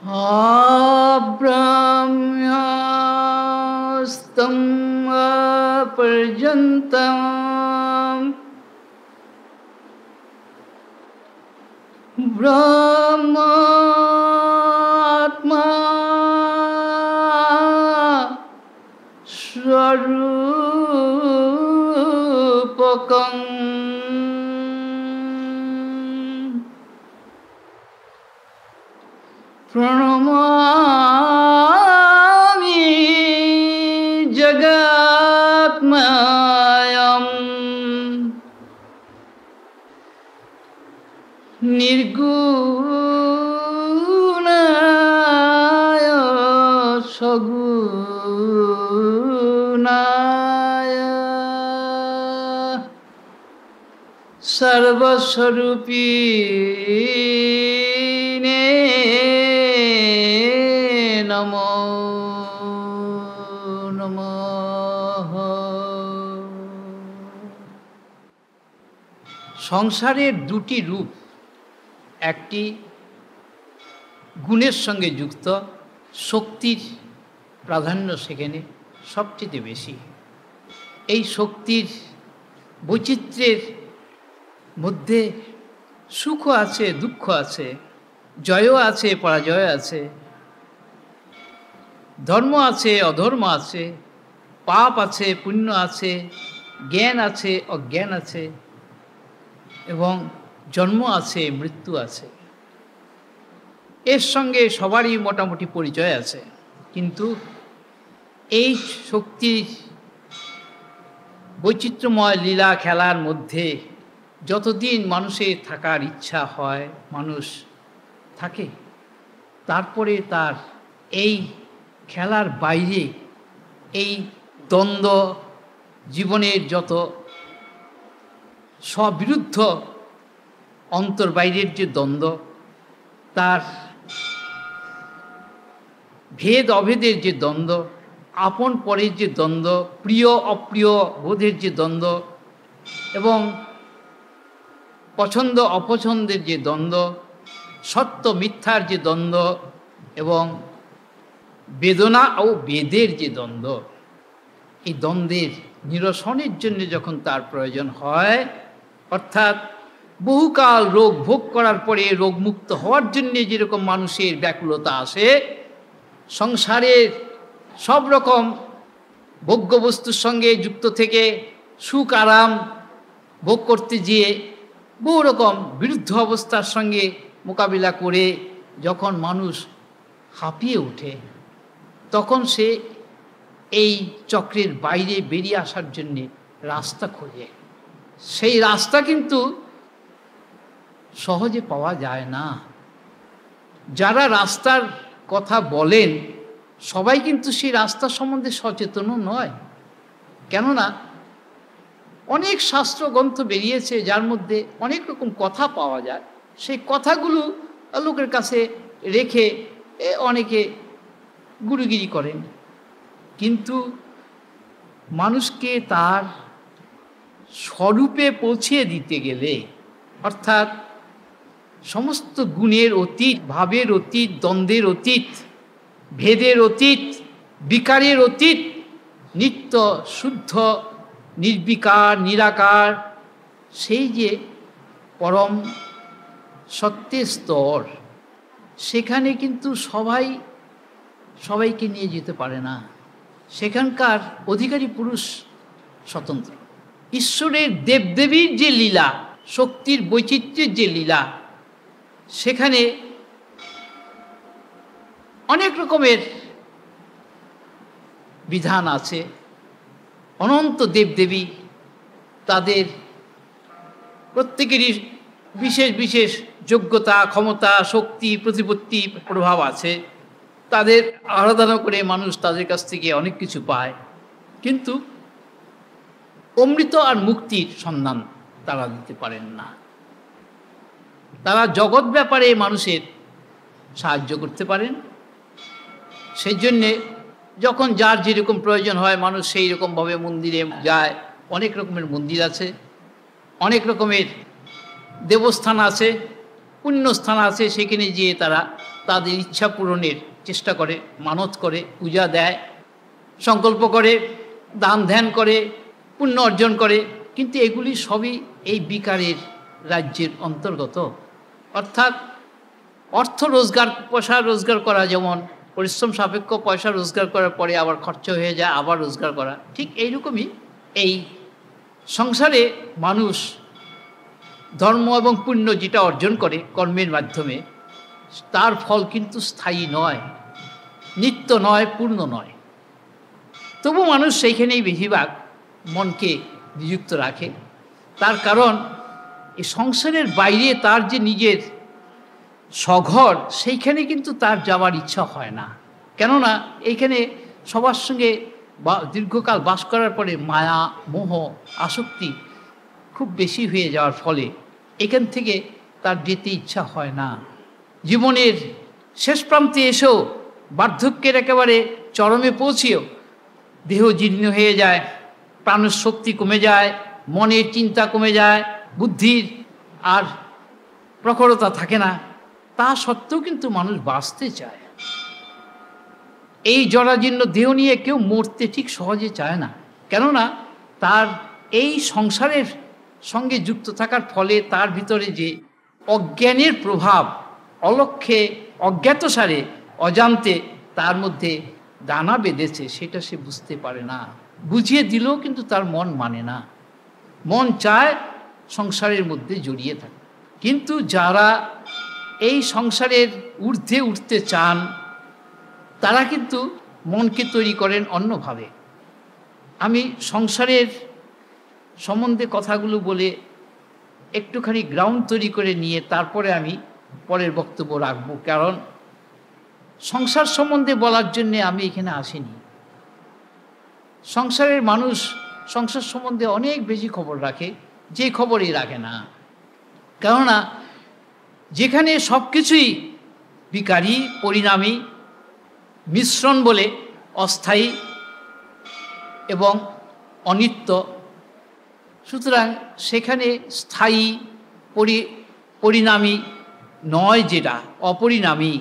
आब्रह्म्यास्तं अपर्यन्तम् ब्रह्मात्मा स्वरूपकम् प्रणमामि जगत्मयम् निर्गुणाय सगुणाय सर्वस्वरूपिणे नमो नमः। সংসারের দুটি রূপ, একটি গুণের সঙ্গে যুক্ত, শক্তির প্রাধান্য সেখানে সবচেয়ে বেশি। এই শক্তির বৈচিত্র্যের মধ্যে সুখ আছে, দুঃখ আছে, জয়ও আছে, পরাজয় আছে, ধর্ম আছে, অধর্ম আছে, পাপ আছে, পুণ্য আছে, জ্ঞান আছে, অজ্ঞান আছে, এবং জন্ম আছে, মৃত্যু আছে। এর সঙ্গে সবারই মোটামুটি পরিচয় আছে। কিন্তু এই শক্তির বৈচিত্র্যময় লীলা খেলার মধ্যে যতদিন মানুষের থাকার ইচ্ছা হয়, মানুষ থাকে। তারপরে তার এই খেলার বাইরে এই দ্বন্দ্ব, জীবনের যত স্ববিরুদ্ধ অন্তর্বাইরের যে দ্বন্দ্ব, তার ভেদ অভেদের যে দ্বন্দ্ব, আপন পরের যে দ্বন্দ্ব, প্রিয় অপ্রিয় বোধের যে দ্বন্দ্ব, এবং পছন্দ অপছন্দের যে দ্বন্দ্ব, সত্য মিথ্যার যে দ্বন্দ্ব, এবং বেদনা ও বেদের যে দ্বন্দ্ব, এই দ্বন্দ্বের নিরসনের জন্য যখন তার প্রয়োজন হয়, অর্থাৎ বহুকাল রোগ ভোগ করার পরে রোগমুক্ত হওয়ার জন্যে যেরকম মানুষের ব্যাকুলতা আসে, সংসারের সব রকম ভোগ্য বস্তুর সঙ্গে যুক্ত থেকে সুখ আরাম ভোগ করতে গিয়ে বহু রকম বিরুদ্ধ অবস্থার সঙ্গে মোকাবিলা করে যখন মানুষ হাঁপিয়ে ওঠে, তখন সে এই চক্রের বাইরে বেরিয়ে আসার জন্যে রাস্তা খোঁজে। সেই রাস্তা কিন্তু সহজে পাওয়া যায় না। যারা রাস্তার কথা বলেন সবাই কিন্তু সেই রাস্তা সম্বন্ধে সচেতনও নয়। কেননা অনেক শাস্ত্রগ্রন্থ বেরিয়েছে যার মধ্যে অনেক রকম কথা পাওয়া যায়। সেই কথাগুলো লোকের কাছে রেখে অনেকে গুরুগিরি করেন, কিন্তু মানুষকে তার স্বরূপে পৌঁছে দিতে গেলে, অর্থাৎ সমস্ত গুণের অতীত, ভাবের অতীত, দ্বন্দ্বের অতীত, ভেদের অতীত, বিকারের অতীত, নিত্য শুদ্ধ নির্বিকার নিরাকার সেই যে পরম সত্যের স্তর, সেখানে কিন্তু সবাইকে নিয়ে যেতে পারে না। সেখানকার অধিকারী পুরুষ স্বতন্ত্র। ঈশ্বরের দেবদেবীর যে লীলা, শক্তির বৈচিত্র্যের যে লীলা, সেখানে অনেক রকমের বিধান আছে। অনন্ত দেবদেবী, তাদের প্রত্যেকেরই বিশেষ বিশেষ যোগ্যতা, ক্ষমতা, শক্তি, প্রতিপত্তি, প্রভাব আছে। তাদের আরাধনা করে মানুষ তাদের কাছ থেকে অনেক কিছু পায়, কিন্তু অমৃত আর মুক্তির সন্ধান তারা দিতে পারেন না। তারা জগৎ ব্যাপারে মানুষের সাহায্য করতে পারেন। সেই জন্যে যখন যার যেরকম প্রয়োজন হয় মানুষ সেই রকমভাবে মন্দিরে যায়। অনেক রকমের মন্দির আছে, অনেক রকমের দেবস্থান আছে, পুণ্যস্থান আছে, সেখানে গিয়ে তারা তাদের ইচ্ছা পূরণের চেষ্টা করে, মানত করে, পূজা দেয়, সংকল্প করে, দান ধ্যান করে, পুণ্য অর্জন করে, কিন্তু এগুলি সবই এই বিকারের রাজ্যের অন্তর্গত। অর্থাৎ অর্থ রোজগার, পয়সা রোজগার করা যেমন পরিশ্রম সাপেক্ষ, পয়সা রোজগার করার পরে আবার খরচ হয়ে যায়, আবার রোজগার করা, ঠিক এইরকমই এই সংসারে মানুষ ধর্ম এবং পুণ্য যেটা অর্জন করে কর্মের মাধ্যমে, তার ফল কিন্তু স্থায়ী নয়, নিত্য নয়, পূর্ণ নয়। তবু মানুষ সেইখানেই বেশিরভাগ মনকে নিযুক্ত রাখে। তার কারণ এই সংসারের বাইরে তার যে নিজের স্বঘর, সেইখানে কিন্তু তার যাওয়ার ইচ্ছা হয় না। কেননা এইখানে সবার সঙ্গে দীর্ঘকাল বাস করার পরে মায়া, মোহ, আসক্তি খুব বেশি হয়ে যাওয়ার ফলে এখান থেকে তার যেতে ইচ্ছা হয় না। জীবনের শেষ প্রান্তে এসেও, বার্ধক্যের একেবারে চরমে পৌঁছেও দেহ জীর্ণ হয়ে যায়, প্রাণের শক্তি কমে যায়, মনের চিন্তা কমে যায়, বুদ্ধির আর প্রখরতা থাকে না, তা সত্ত্বেও কিন্তু মানুষ বাঁচতে চায়। এই জরাজীর্ণ দেহ নিয়ে কেউ মরতে ঠিক সহজে চায় না। কেননা তার এই সংসারের সঙ্গে যুক্ত থাকার ফলে তার ভিতরে যে অজ্ঞানের প্রভাব, অলক্ষ্যে, অজ্ঞাতসারে, অজান্তে তার মধ্যে দানা বেঁধেছে, সেটা সে বুঝতে পারে না। বুঝিয়ে দিলেও কিন্তু তার মন মানে না। মন চায় সংসারের মধ্যে জড়িয়ে থাকে। কিন্তু যারা এই সংসারের ঊর্ধ্বে উঠতে চান, তারা কিন্তু মনকে তৈরি করেন অন্যভাবে। আমি সংসারের সম্বন্ধে কথাগুলো বলে একটুখানি গ্রাউন্ড তৈরি করে নিয়ে তারপরে আমি পরের বক্তব্য রাখব। কারণ সংসার সম্বন্ধে বলার জন্যে আমি এখানে আসিনি। সংসারের মানুষ সংসার সম্বন্ধে অনেক বেশি খবর রাখে, যে খবরই রাখে না। কেননা যেখানে সব কিছুই বিকারী, পরিণামী, মিশ্রণ বলে, অস্থায়ী এবং অনিত্য, সুতরাং সেখানে স্থায়ী, পরিণামী নয়, যেটা অপরিণামী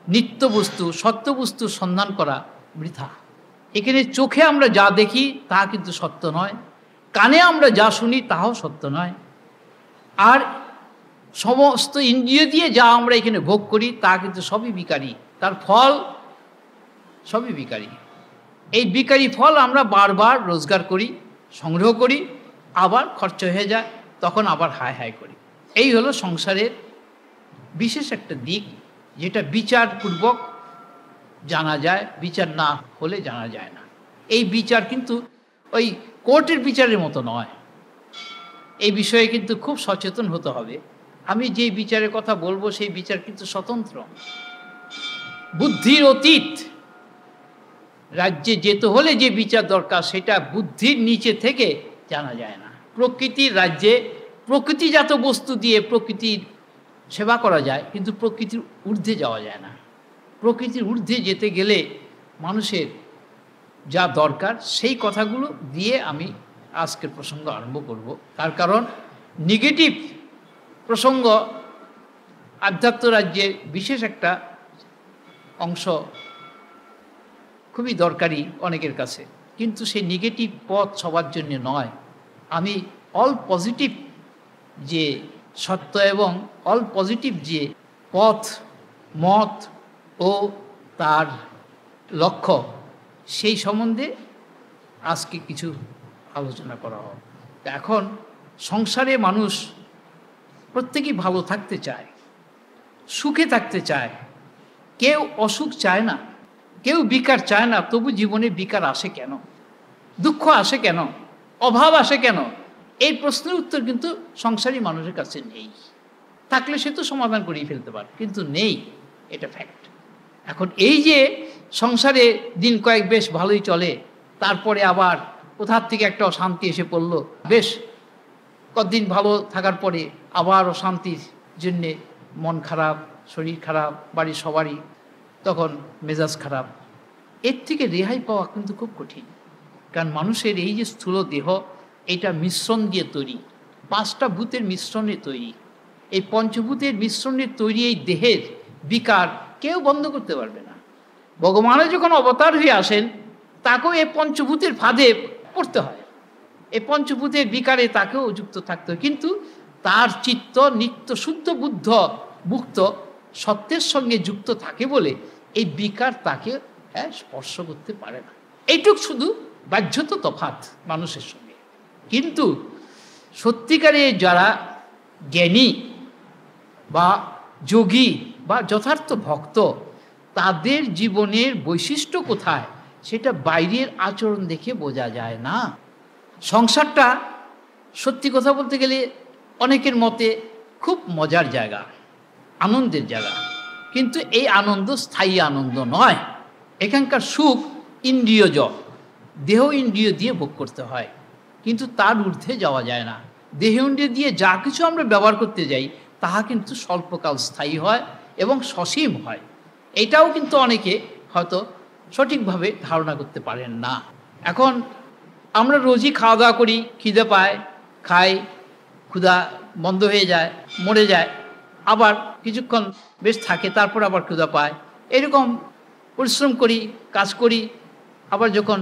নিত্য বস্তু, সত্য বস্তুর সন্ধান করা বৃথা। এখানে চোখে আমরা যা দেখি তা কিন্তু সত্য নয়, কানে আমরা যা শুনি তাও সত্য নয়, আর সমস্ত ইন্দ্রিয় দিয়ে যা আমরা এখানে ভোগ করি তা কিন্তু সবই বিকারী, তার ফল সবই বিকারী। এই বিকারী ফল আমরা বারবার রোজগার করি, সংগ্রহ করি, আবার খরচ হয়ে যায়, তখন আবার হায় হায় করি। এই হলো সংসারের বিশেষ একটা দিক, যেটা বিচারপূর্বক জানা যায়, বিচার না হলে জানা যায় না। এই বিচার কিন্তু ওই কোর্টের বিচারের মতো নয়। এই বিষয়ে কিন্তু খুব সচেতন হতে হবে। আমি যে বিচারের কথা বলবো সেই বিচার কিন্তু স্বতন্ত্র, বুদ্ধির অতীত। রাজ্যে যেতে হলে যে বিচার দরকার সেটা বুদ্ধির নিচে থেকে জানা যায় না। প্রকৃতির রাজ্যে প্রকৃতিজাত বস্তু দিয়ে প্রকৃতির সেবা করা যায়, কিন্তু প্রকৃতির ঊর্ধ্বে যাওয়া যায় না। প্রকৃতির ঊর্ধ্বে যেতে গেলে মানুষের যা দরকার সেই কথাগুলো দিয়ে আমি আজকের প্রসঙ্গ আরম্ভ করব। তার কারণ নেগেটিভ প্রসঙ্গ আধ্যাত্ম রাজ্যের বিশেষ একটা অংশ, খুবই দরকারি অনেকের কাছে, কিন্তু সেই নেগেটিভ পথ সবার জন্য নয়। আমি অল পজিটিভ যে সত্য এবং অল পজিটিভ যে পথ, মত ও তার লক্ষ্য, সেই সম্বন্ধে আজকে কিছু আলোচনা করা হবে। এখন সংসারে মানুষ প্রত্যেকেই ভালো থাকতে চায়, সুখে থাকতে চায়, কেউ অসুখ চায় না, কেউ বিকার চায় না। তবু জীবনে বিকার আসে কেন, দুঃখ আসে কেন, অভাব আসে কেন? এই প্রশ্নের উত্তর কিন্তু সংসারী মানুষের কাছে নেই। থাকলে সে তো সমাধান করিয়ে ফেলতে পারে, কিন্তু নেই, এটা ফ্যাক্ট। এখন এই যে সংসারে দিন কয়েক বেশ ভালোই চলে, তারপরে আবার কোথার থেকে একটা অশান্তি এসে পড়ল, বেশ কতদিন ভালো থাকার পরে আবার অশান্তির জন্যে মন খারাপ, শরীর খারাপ, বাড়ির সবারই তখন মেজাজ খারাপ। এর থেকে রেহাই পাওয়া কিন্তু খুব কঠিন। কারণ মানুষের এই যে স্থূল দেহ, এটা মিশ্রণ দিয়ে তৈরি, 5টা ভূতের মিশ্রণে তৈরি। এই পঞ্চভূতের মিশ্রণে তৈরি এই দেহের বিকার কেউ বন্ধ করতে পারবে না। ভগবানের যখন অবতার হয়ে আসেন, তাকেও এই পঞ্চভূতের ফাঁদে পড়তে হয়, এই পঞ্চভূতের বিকারে তাকেও যুক্ত থাকতে হয়। কিন্তু তার চিত্ত নিত্য শুদ্ধ বুদ্ধ মুক্ত সত্যের সঙ্গে যুক্ত থাকে বলে এই বিকার তাকে স্পর্শ করতে পারে না। এইটুক শুধু বাহ্যত তফাৎ মানুষের সঙ্গে। কিন্তু সত্যিকারে যারা জ্ঞানী বা যোগী বা যথার্থ ভক্ত, তাদের জীবনের বৈশিষ্ট্য কোথায় সেটা বাইরের আচরণ দেখে বোঝা যায় না। সংসারটা সত্যি কথা বলতে গেলে অনেকের মতে খুব মজার জায়গা, আনন্দের জায়গা, কিন্তু এই আনন্দ স্থায়ী আনন্দ নয়। এখানকার সুখ ইন্দ্রিয়জ, দেহ ইন্দ্রিয় দিয়ে ভোগ করতে হয়, কিন্তু তার ঊর্ধ্বে যাওয়া যায় না। দেহ ইন্দ্রিয় দিয়ে যা কিছু আমরা ব্যবহার করতে যাই তাহা কিন্তু স্বল্পকাল স্থায়ী হয় এবং সসীম হয়। এটাও কিন্তু অনেকে হয়তো সঠিকভাবে ধারণা করতে পারেন না। এখন আমরা রোজই খাওয়া দাওয়া করি, খিদে পায়, খাই, ক্ষুধা বন্ধ হয়ে যায়, মরে যায়, আবার কিছুক্ষণ বেশ থাকে, তারপর আবার ক্ষুধা পায়। এরকম পরিশ্রম করি, কাজ করি, আবার যখন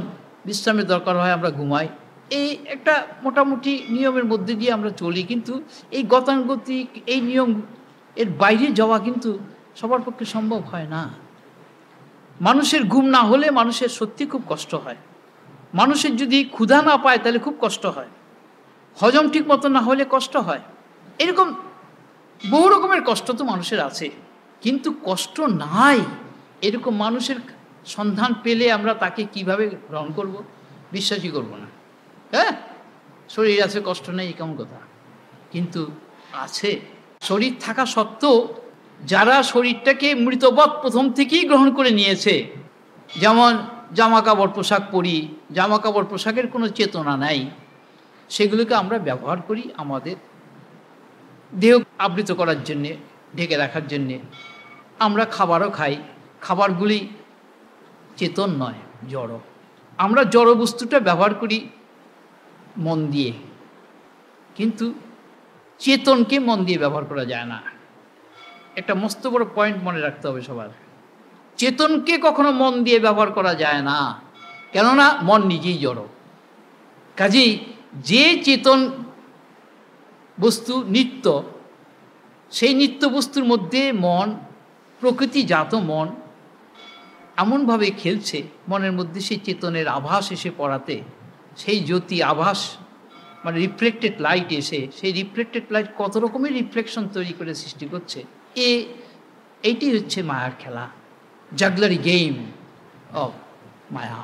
বিশ্রামের দরকার হয় আমরা ঘুমাই। এই একটা মোটামুটি নিয়মের মধ্যে দিয়ে আমরা চলি, কিন্তু এই গতানুগতিক এই নিয়ম এর বাইরে যাওয়া কিন্তু সবার পক্ষে সম্ভব হয় না। মানুষের ঘুম না হলে মানুষের সত্যি খুব কষ্ট হয়, মানুষের যদি ক্ষুধা না পায় তাহলে খুব কষ্ট হয়, হজম ঠিক মতো না হলে কষ্ট হয়। এরকম বহু রকমের কষ্ট তো মানুষের আছে, কিন্তু কষ্ট নাই এরকম মানুষের সন্ধান পেলে আমরা তাকে কিভাবে গ্রহণ করব? বিশ্বাসই করব না। হ্যাঁ, শরীর আছে, কষ্ট নেই, কেমন কথা? কিন্তু আছে। শরীর থাকা সত্ত্বেও যারা শরীরটাকে মৃতবৎ প্রথম থেকেই গ্রহণ করে নিয়েছে, যেমন জামা কাপড় পোশাক পরি, জামা কাপড় পোশাকের কোনো চেতনা নাই, সেগুলোকে আমরা ব্যবহার করি আমাদের দেহ আবৃত করার জন্যে, ঢেকে রাখার জন্যে। আমরা খাবারও খাই, খাবারগুলি চেতন নয়, জড়। আমরা জড় বস্তুটা ব্যবহার করি মন দিয়ে, কিন্তু চেতনকে মন দিয়ে ব্যবহার করা যায় না। একটা মস্ত বড় পয়েন্ট মনে রাখতে হবে সবার। চেতনকে কখনো মন দিয়ে ব্যবহার করা যায় না, কেননা মন নিজেই জড়। কাজেই যে চেতন বস্তু নিত্য, সেই নিত্য বস্তুর মধ্যে মন, প্রকৃতিজাত মন এমনভাবে খেলছে, মনের মধ্যে সেই চেতনের আভাস এসে পড়াতে, সেই জ্যোতি আভাস মানে রিফ্লেক্টেড লাইট এসে, সেই রিফ্লেক্টেড লাইট কত রকমের রিফ্লেকশন তৈরি করে সৃষ্টি করছে। এইটি হচ্ছে মায়ার খেলা, জাগলারি গেম অফ মায়া।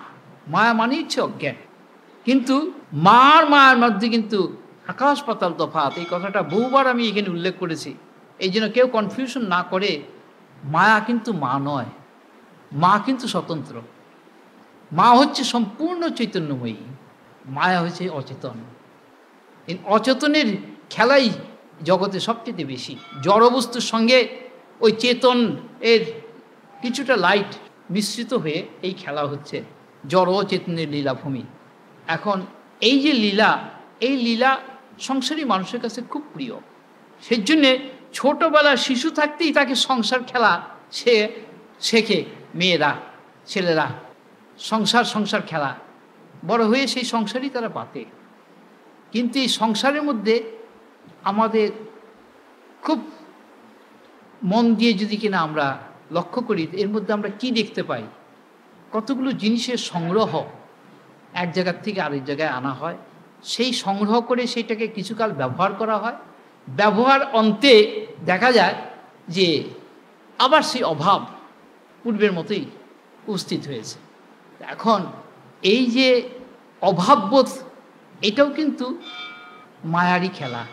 মায়া মানে হচ্ছে অজ্ঞান, কিন্তু মায়ার মধ্যে কিন্তু আকাশ পাতাল তফাৎ। এই কথাটা বহুবার আমি এখানে উল্লেখ করেছি, এই জন্য কেউ কনফিউশন না করে। মায়া কিন্তু মা নয়, মা কিন্তু স্বতন্ত্র। মা হচ্ছে সম্পূর্ণ চৈতন্যময়ী, মায়া হচ্ছে অচেতন। এই অচেতনের খেলাই জগতে সবচেয়ে বেশি। জড়বস্তুর সঙ্গে ওই চেতন এর কিছুটা লাইট মিশ্রিত হয়ে এই খেলা হচ্ছে, জড় চেতনের লীলাভূমি। এখন এই যে লীলা, এই লীলা সংসারী মানুষের কাছে খুব প্রিয়। সেই জন্যে ছোটোবেলা শিশু থাকতেই তাকে সংসার খেলা সে শেখে, মেয়েরা ছেলেরা সংসার খেলা, বড় হয়ে সেই সংসারই তারা পাতে। কিন্তু এই সংসারের মধ্যে আমাদের খুব মন দিয়ে যদি কিনা আমরা লক্ষ্য করি, এর মধ্যে আমরা কি দেখতে পাই? কতগুলো জিনিসের সংগ্রহ এক জায়গার থেকে আরেক জায়গায় আনা হয়, সেই সংগ্রহ করে সেইটাকে কিছুকাল ব্যবহার করা হয়, ব্যবহার অন্তে দেখা যায় যে আবার সেই অভাব পূর্বের মতোই উপস্থিত হয়েছে। এখন এই যে অভাববোধ, এটাও কিন্তু মায়ারই খেলা।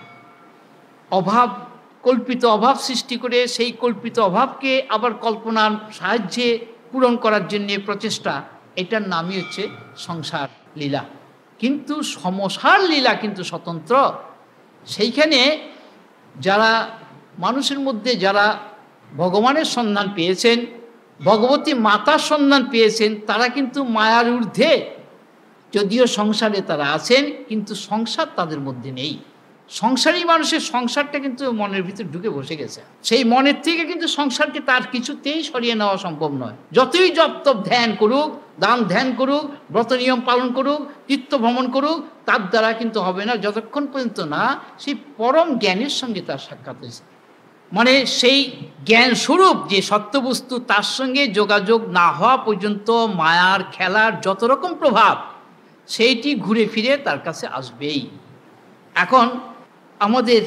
অভাব, কল্পিত অভাব সৃষ্টি করে সেই কল্পিত অভাবকে আবার কল্পনার সাহায্যে পূরণ করার জন্যে প্রচেষ্টা, এটার নামই হচ্ছে সংসার লীলা। কিন্তু সমসার লীলা কিন্তু স্বতন্ত্র। সেইখানে যারা মানুষের মধ্যে যারা ভগবানের সন্ধান পেয়েছেন, ভগবতী মাতার সন্ধান পেয়েছেন, তারা কিন্তু মায়ার ঊর্ধ্বে, যদিও সংসারে তারা আছেন কিন্তু সংসার তাদের মধ্যে নেই। সংসারী মানুষের সংসারটা কিন্তু মনের ভিতর ঢুকে বসে গেছে। সেই মনের থেকে কিন্তু সংসারকে তার কিছুতেই সরিয়ে নেওয়া সম্ভব নয়। যতই জপ তপ ধ্যান করুক, দান ধ্যান করুক, ব্রত নিয়ম পালন করুক, তীর্থ ভ্রমণ করুক, তার দ্বারা কিন্তু হবে না, যতক্ষণ পর্যন্ত না সেই পরম জ্ঞানের সঙ্গে তার সাক্ষাৎ হয়েছে। মানে সেই জ্ঞান স্বরূপ যে সত্যবস্তু, তার সঙ্গে যোগাযোগ না হওয়া পর্যন্ত মায়ার খেলার যত রকম প্রভাব, সেইটি ঘুরে ফিরে তার কাছে আসবেই। এখন আমাদের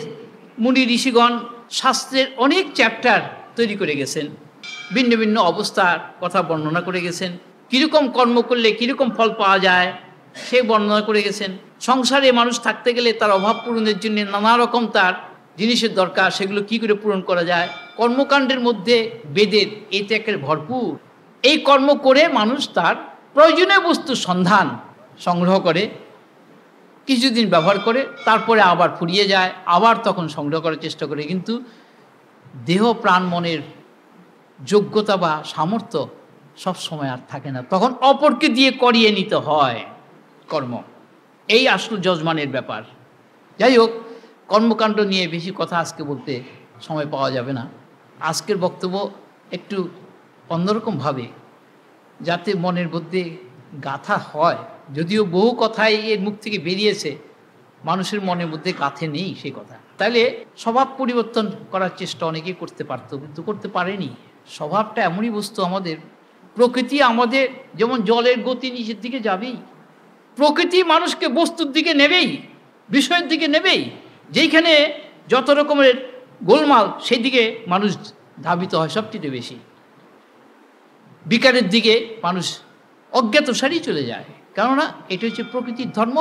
মুনি ঋষিগণ শাস্ত্রের অনেক চ্যাপ্টার তৈরি করে গেছেন, ভিন্ন ভিন্ন অবস্থার কথা বর্ণনা করে গেছেন, কীরকম কর্ম করলে কীরকম ফল পাওয়া যায় সে বর্ণনা করে গেছেন। সংসারে মানুষ থাকতে গেলে তার অভাব পূরণের জন্য নানা রকম তার জিনিসের দরকার, সেগুলো কি করে পূরণ করা যায়। কর্মকাণ্ডের মধ্যে বেদের এতে একের ভরপুর। এই কর্ম করে মানুষ তার প্রয়োজনীয় বস্তুর সন্ধান সংগ্রহ করে, কিছুদিন ব্যবহার করে, তারপরে আবার ফুরিয়ে যায়, আবার তখন সংগ্রহ করার চেষ্টা করে। কিন্তু দেহ প্রাণ মনের যোগ্যতা বা সামর্থ্য সব সময় আর থাকে না, তখন অপরকে দিয়ে করিয়ে নিতে হয় কর্ম। এই আসল যজমানের ব্যাপার। যাই হোক, কর্মকাণ্ড নিয়ে বেশি কথা আজকে বলতে সময় পাওয়া যাবে না। আজকের বক্তব্য একটু অন্যরকমভাবে, যাতে মনের মধ্যে গাথা হয়। যদিও বহু কথাই এর মুখ থেকে বেরিয়েছে, মানুষের মনের মধ্যে গাথে নেই সেই কথা। তাহলে স্বভাব পরিবর্তন করার চেষ্টা অনেকেই করতে পারতো, কিন্তু করতে পারেনি। স্বভাবটা এমনই বস্তু, আমাদের প্রকৃতি আমাদের যেমন জলের গতি নিচের দিকে যাবেই, প্রকৃতি মানুষকে বস্তুর দিকে নেবেই, বিষয়ের দিকে নেবেই। যেইখানে যত রকমের গোলমাল, সেই দিকে মানুষ ধাবিত হয় সবচেয়ে বেশি। বিকারের দিকে মানুষ অজ্ঞাতসারই চলে যায়, কেননা এটা হচ্ছে প্রকৃতির ধর্ম।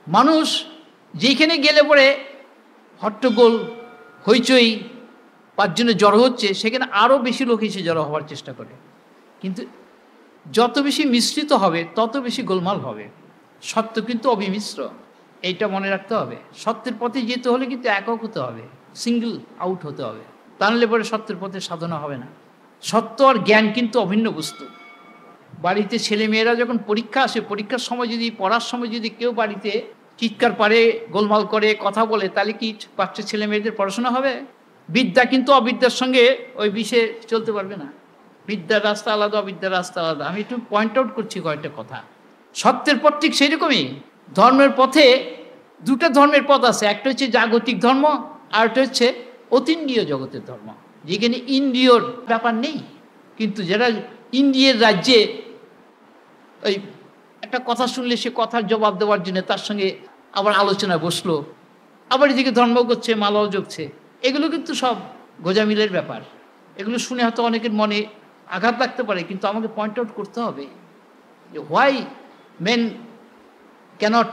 মানুষ যেখানে গেলে পরে হট্টগোল হইচই তার জন্য জড়ো হচ্ছে, সেখানে আরও বেশি লোক এসে জড়ো হওয়ার চেষ্টা করে। কিন্তু যত বেশি মিশ্রিত হবে তত বেশি গোলমাল হবে। সত্য কিন্তু অবিমিশ্র, এইটা মনে রাখতে হবে। সত্যের পথে যেতে হলে কিন্তু একক হতে হবে, সিঙ্গল আউট হতে হবে, তাহলে পরে সত্যের পথে সাধনা হবে না। সত্য আর জ্ঞান কিন্তু অভিন্ন বস্তু। বাড়িতে ছেলে মেয়েরা যখন পরীক্ষা আসে, পরীক্ষার সময় যদি, পড়ার সময় যদি কেউ বাড়িতে চিৎকার পারে, গোলমাল করে, কথা বলে, তাহলে কি বাচ্চা ছেলে মেয়েদের পড়াশোনা হবে? বিদ্যা কিন্তু অবিদ্যার সঙ্গে ওই বিষয়ে চলতে পারবে না। বিদ্যার রাস্তা আলাদা, অবিদ্যার রাস্তা আলাদা। আমি একটু পয়েন্ট আউট করছি কয়েকটা কথা। সত্যের পথ ঠিক সেই রকমই। ধর্মের পথে দুটো ধর্মের পথ আছে, একটা হচ্ছে জাগতিক ধর্ম, আর একটা হচ্ছে অতীন্দ্রিয় জগতের ধর্ম, যেখানে ইন্দ্রিয়র ব্যাপার নেই। কিন্তু যারা ইন্দ্রিয়ের রাজ্যে ওই একটা কথা শুনলে সে কথার জবাব দেওয়ার জন্য তার সঙ্গে আবার আলোচনায় বসলো, আবার এদিকে ধর্ম করছে, মালাও জপছে, এগুলো কিন্তু সব গোজামিলের ব্যাপার। এগুলো শুনে হয়তো অনেকের মনে আঘাত লাগতে পারে, কিন্তু আমাকে পয়েন্ট আউট করতে হবে যে why men cannot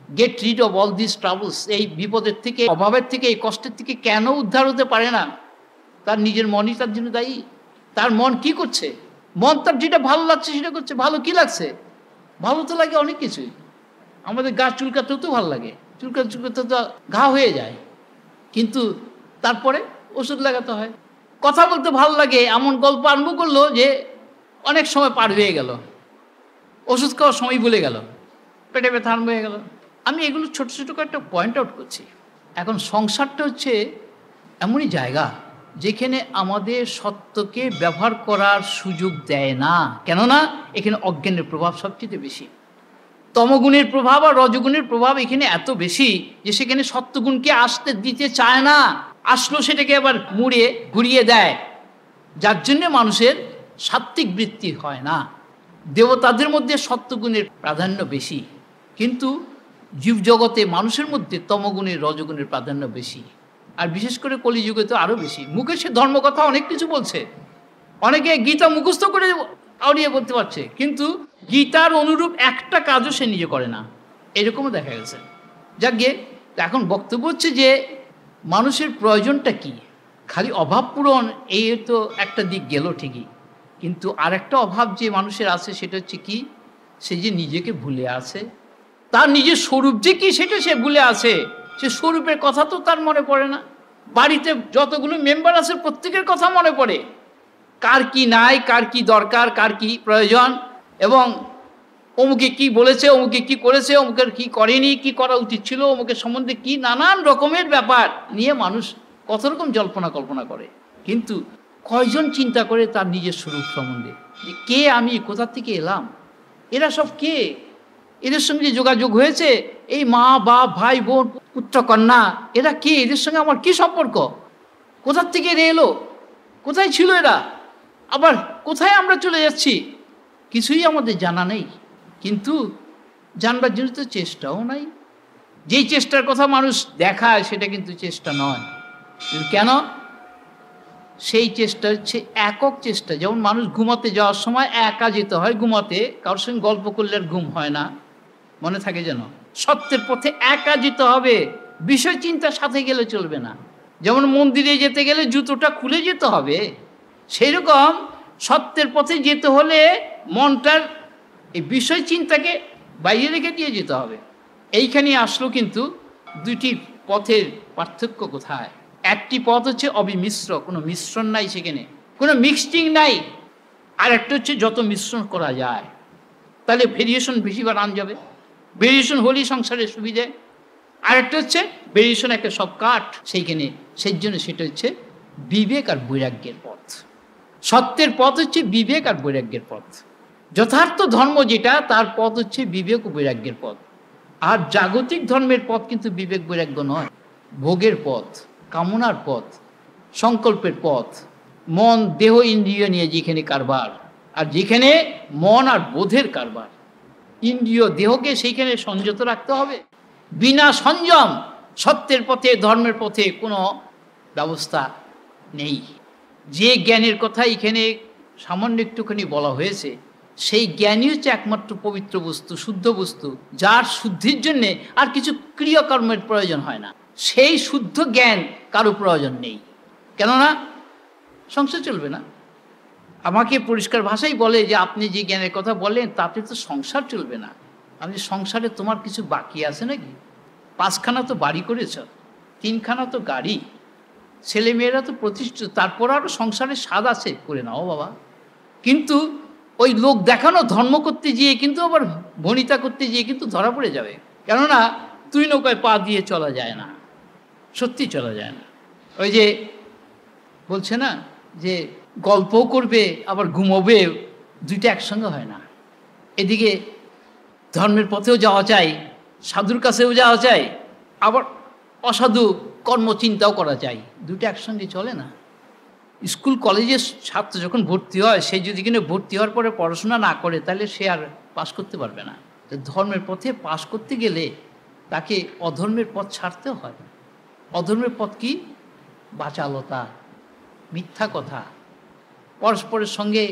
get rid of all this troubles. এই বিপদের থেকে, অভাবের থেকে, এই কষ্টের থেকে কেন উদ্ধার হতে পারে না? তার নিজের মনই তার জন্য দায়ী। তার মন কি করছে? মন তার যেটা ভালো লাগছে সেটা করছে। ভালো কি লাগছে? ভালো তো লাগে অনেক কিছুই। আমাদের গা চুলকাতেও তো ভালো লাগে, চুলকাতে তো ঘা হয়ে যায়, কিন্তু তারপরে ওষুধ লাগাতে হয়। কথা বলতে ভালো লাগে, এমন গল্প আরম্ভ করলো যে অনেক সময় পার হয়ে গেল, ওষুধ খাওয়ার সময় ভুলে গেল, পেটে ব্যথা আরম্ভ হয়ে গেল। আমি এগুলো ছোট ছোট কয়েকটা পয়েন্ট আউট করছি। এখন সংসারটা হচ্ছে এমনই জায়গা যেখানে আমাদের সত্যকে ব্যবহার করার সুযোগ দেয় না, কেননা এখানে অজ্ঞানের প্রভাব সবচেয়ে বেশি। তমগুণের প্রভাব আর রজগুণের প্রভাব এখানে এত বেশি যে সেখানে সত্যগুণকে আসতে দিতে চায় না। আসলো সেটাকে আবার মুড়িয়ে ঘুরিয়ে দেয়, যার জন্যে মানুষের সাত্ত্বিক বৃত্তি হয় না। দেবতাদের মধ্যে সত্যগুণের প্রাধান্য বেশি, কিন্তু জীবজগতে মানুষের মধ্যে তমগুণের রজগুণের প্রাধান্য বেশি। আর বিশেষ করে কলিযুগে তো আরও বেশি। মুখে সে ধর্মকথা অনেক কিছু বলছে, অনেকে গীতা মুখস্থ করে আউড়িয়ে বলতে পারছে, কিন্তু গীতার অনুরূপ একটা কাজও সে নিজে করে না, এরকমও দেখা গেছে। যাক গিয়ে, এখন বক্তব্য হচ্ছে যে মানুষের প্রয়োজনটা কি? খালি অভাব পূরণ, এই তো একটা দিক গেল ঠিকই, কিন্তু আর একটা অভাব যে মানুষের আছে সেটা হচ্ছে কি? সে যে নিজেকে ভুলে আছে, তার নিজের স্বরূপ যে কি সেটা সে ভুলে আছে। সে স্বরূপের কথা তো তার মনে পড়ে না। বাড়িতে যতগুলো মেম্বার আছে প্রত্যেকের কথা মনে পড়ে, কার কি নাই, কার কি দরকার, কার কি প্রয়োজন, এবং অমুকে কি বলেছে, অমুকে কি করেছে, অমুকের কি করেনি, কি করা উচিত ছিল, অমুকের সম্বন্ধে কি নানান রকমের ব্যাপার নিয়ে মানুষ কত রকম জল্পনা কল্পনা করে। কিন্তু কয়জন চিন্তা করে তার নিজের স্বরূপ সম্বন্ধে, যে কে আমি, কোথা থেকে এলাম, এরা সব কে, এদের সঙ্গে যে যোগাযোগ হয়েছে, এই মা বাপ ভাই বোন পুত্র কন্যা, এরা কে, এদের সঙ্গে আমার কি সম্পর্ক, কোথার থেকে এরা এলো, কোথায় ছিল এরা, আবার কোথায় আমরা চলে যাচ্ছি, কিছুই আমাদের জানা নেই। কিন্তু জানবার জন্য তো চেষ্টাও নাই। যেই চেষ্টার কথা মানুষ দেখায় সেটা কিন্তু চেষ্টা নয়। কেন? সেই চেষ্টা হচ্ছে একক চেষ্টা। যেমন মানুষ ঘুমাতে যাওয়ার সময় একা যেতে হয় ঘুমাতে, কারোর সঙ্গে গল্প করলে আর ঘুম হয় না, মনে থাকে যেন। সত্যের পথে একা যেতে হবে, বিষয় চিন্তার সাথে গেলে চলবে না। যেমন মন্দিরে যেতে গেলে জুতোটা খুলে যেতে হবে, সেই রকম সত্যের পথে যেতে হলে মনটার এই বিষয় চিন্তাকে বাইরে রেখে দিয়ে যেতে হবে। এইখানে আসলো কিন্তু দুটি পথের পার্থক্য কোথায়। একটি পথ হচ্ছে অবিমিশ্র, কোনো মিশ্রণ নাই, সেখানে কোনো মিক্সটিং নাই। আর একটা হচ্ছে যত মিশ্রণ করা যায়, তাহলে ভেরিয়েশন বেশিবার আন যাবে, ভেরিয়েশন হলেই সংসারের সুবিধে। আর একটা হচ্ছে ভেরিয়েশন একটা সব কাঠ সেইখানে, সেই জন্য সেটা হচ্ছে বিবেক আর বৈরাগ্যের পথ। সত্যের পথ হচ্ছে বিবেক আর বৈরাগ্যের পথ। যথার্থ ধর্ম যেটা, তার পথ হচ্ছে বিবেক ও বৈরাগ্যের পথ। আর জাগতিক ধর্মের পথ কিন্তু বিবেক বৈরাগ্য নয়, ভোগের পথ, কামনার পথ, সংকল্পের পথ, মন দেহ ইন্দ্রিয় নিয়ে যেখানে কারবার, আর যেখানে মন আর বোধের কারবার। ইন্দ্রিয় দেহকে সেইখানে সংযত রাখতে হবে। বিনা সংযম সত্যের পথে ধর্মের পথে কোনো ব্যবস্থা নেই। যে জ্ঞানের কথা এখানে সামান্য একটুখানি বলা হয়েছে, সেই জ্ঞানই হচ্ছে একমাত্র পবিত্র বস্তু, শুদ্ধ বস্তু, যার শুদ্ধির জন্যে আর কিছু ক্রিয়াকর্মের প্রয়োজন হয় না। সেই শুদ্ধ জ্ঞান কারো প্রয়োজন নেই, কেননা সংসার চলবে না। আমাকে পরিষ্কার ভাষাই বলে যে আপনি যে জ্ঞানের কথা বলেন তাতে তো সংসার চলবে না। আমি, সংসারে তোমার কিছু বাকি আছে নাকি? 5খানা তো বাড়ি করেছ, 3খানা তো গাড়ি, ছেলেমেয়েরা তো প্রতিষ্ঠিত, তারপর আরও সংসারের স্বাদ আছে, করে নাও বাবা। কিন্তু ওই লোক দেখানো ধর্ম করতে গিয়ে কিন্তু আবার ভনিতা করতে গিয়ে কিন্তু ধরা পড়ে যাবে। কেননা তুই নৌকায় পা দিয়ে চলা যায় না, সত্যি চলা যায় না। ওই যে বলছে না যে গল্পও করবে আবার ঘুমোবে, দুইটা একসঙ্গে হয় না। এদিকে ধর্মের পথেও যাওয়া চাই, সাধুর কাছেও যাওয়া চাই, আবার অসাধু কর্মচিন্তাও করা চাই, দুটো একসঙ্গে চলে না। স্কুল কলেজের ছাত্র যখন ভর্তি হয়, সে যদি কিনা ভর্তি হওয়ার পরে পড়াশোনা না করে, তাহলে সে আর পাশ করতে পারবে না। তো ধর্মের পথে পাশ করতে গেলে তাকে অধর্মের পথ ছাড়তে হয়। অধর্মের পথ কি? বাচালতা, মিথ্যা কথা, পরস্পরের সঙ্গে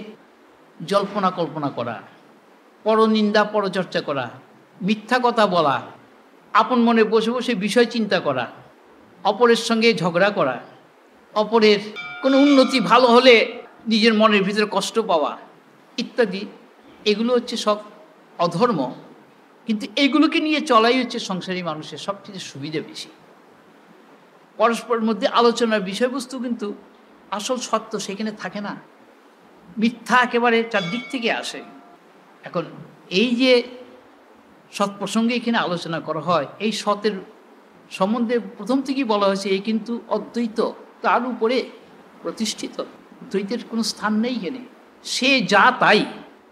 জল্পনা কল্পনা করা, পরনিন্দা পরচর্চা করা, মিথ্যা কথা বলা, আপন মনে বসে বসে বিষয় চিন্তা করা, অপরের সঙ্গে ঝগড়া করা, অপরের কোনো উন্নতি ভালো হলে নিজের মনের ভিতরে কষ্ট পাওয়া ইত্যাদি, এগুলো হচ্ছে সব অধর্ম। কিন্তু এগুলোকে নিয়ে চলাই হচ্ছে সংসারী মানুষের সবচেয়ে সুবিধা বেশি। পরস্পরের মধ্যে আলোচনার বিষয়বস্তু কিন্তু আসল সত্য সেখানে থাকে না, মিথ্যা একেবারে চারদিক থেকে আসে। এখন এই যে সৎ প্রসঙ্গে এখানে আলোচনা করা হয়, এই সতের সম্বন্ধে প্রথম থেকেই বলা হয়েছে এই কিন্তু অদ্বৈত, তার উপরে প্রতিষ্ঠিত, দ্বৈতের কোনো স্থান নেই এখানে। সে যা তাই,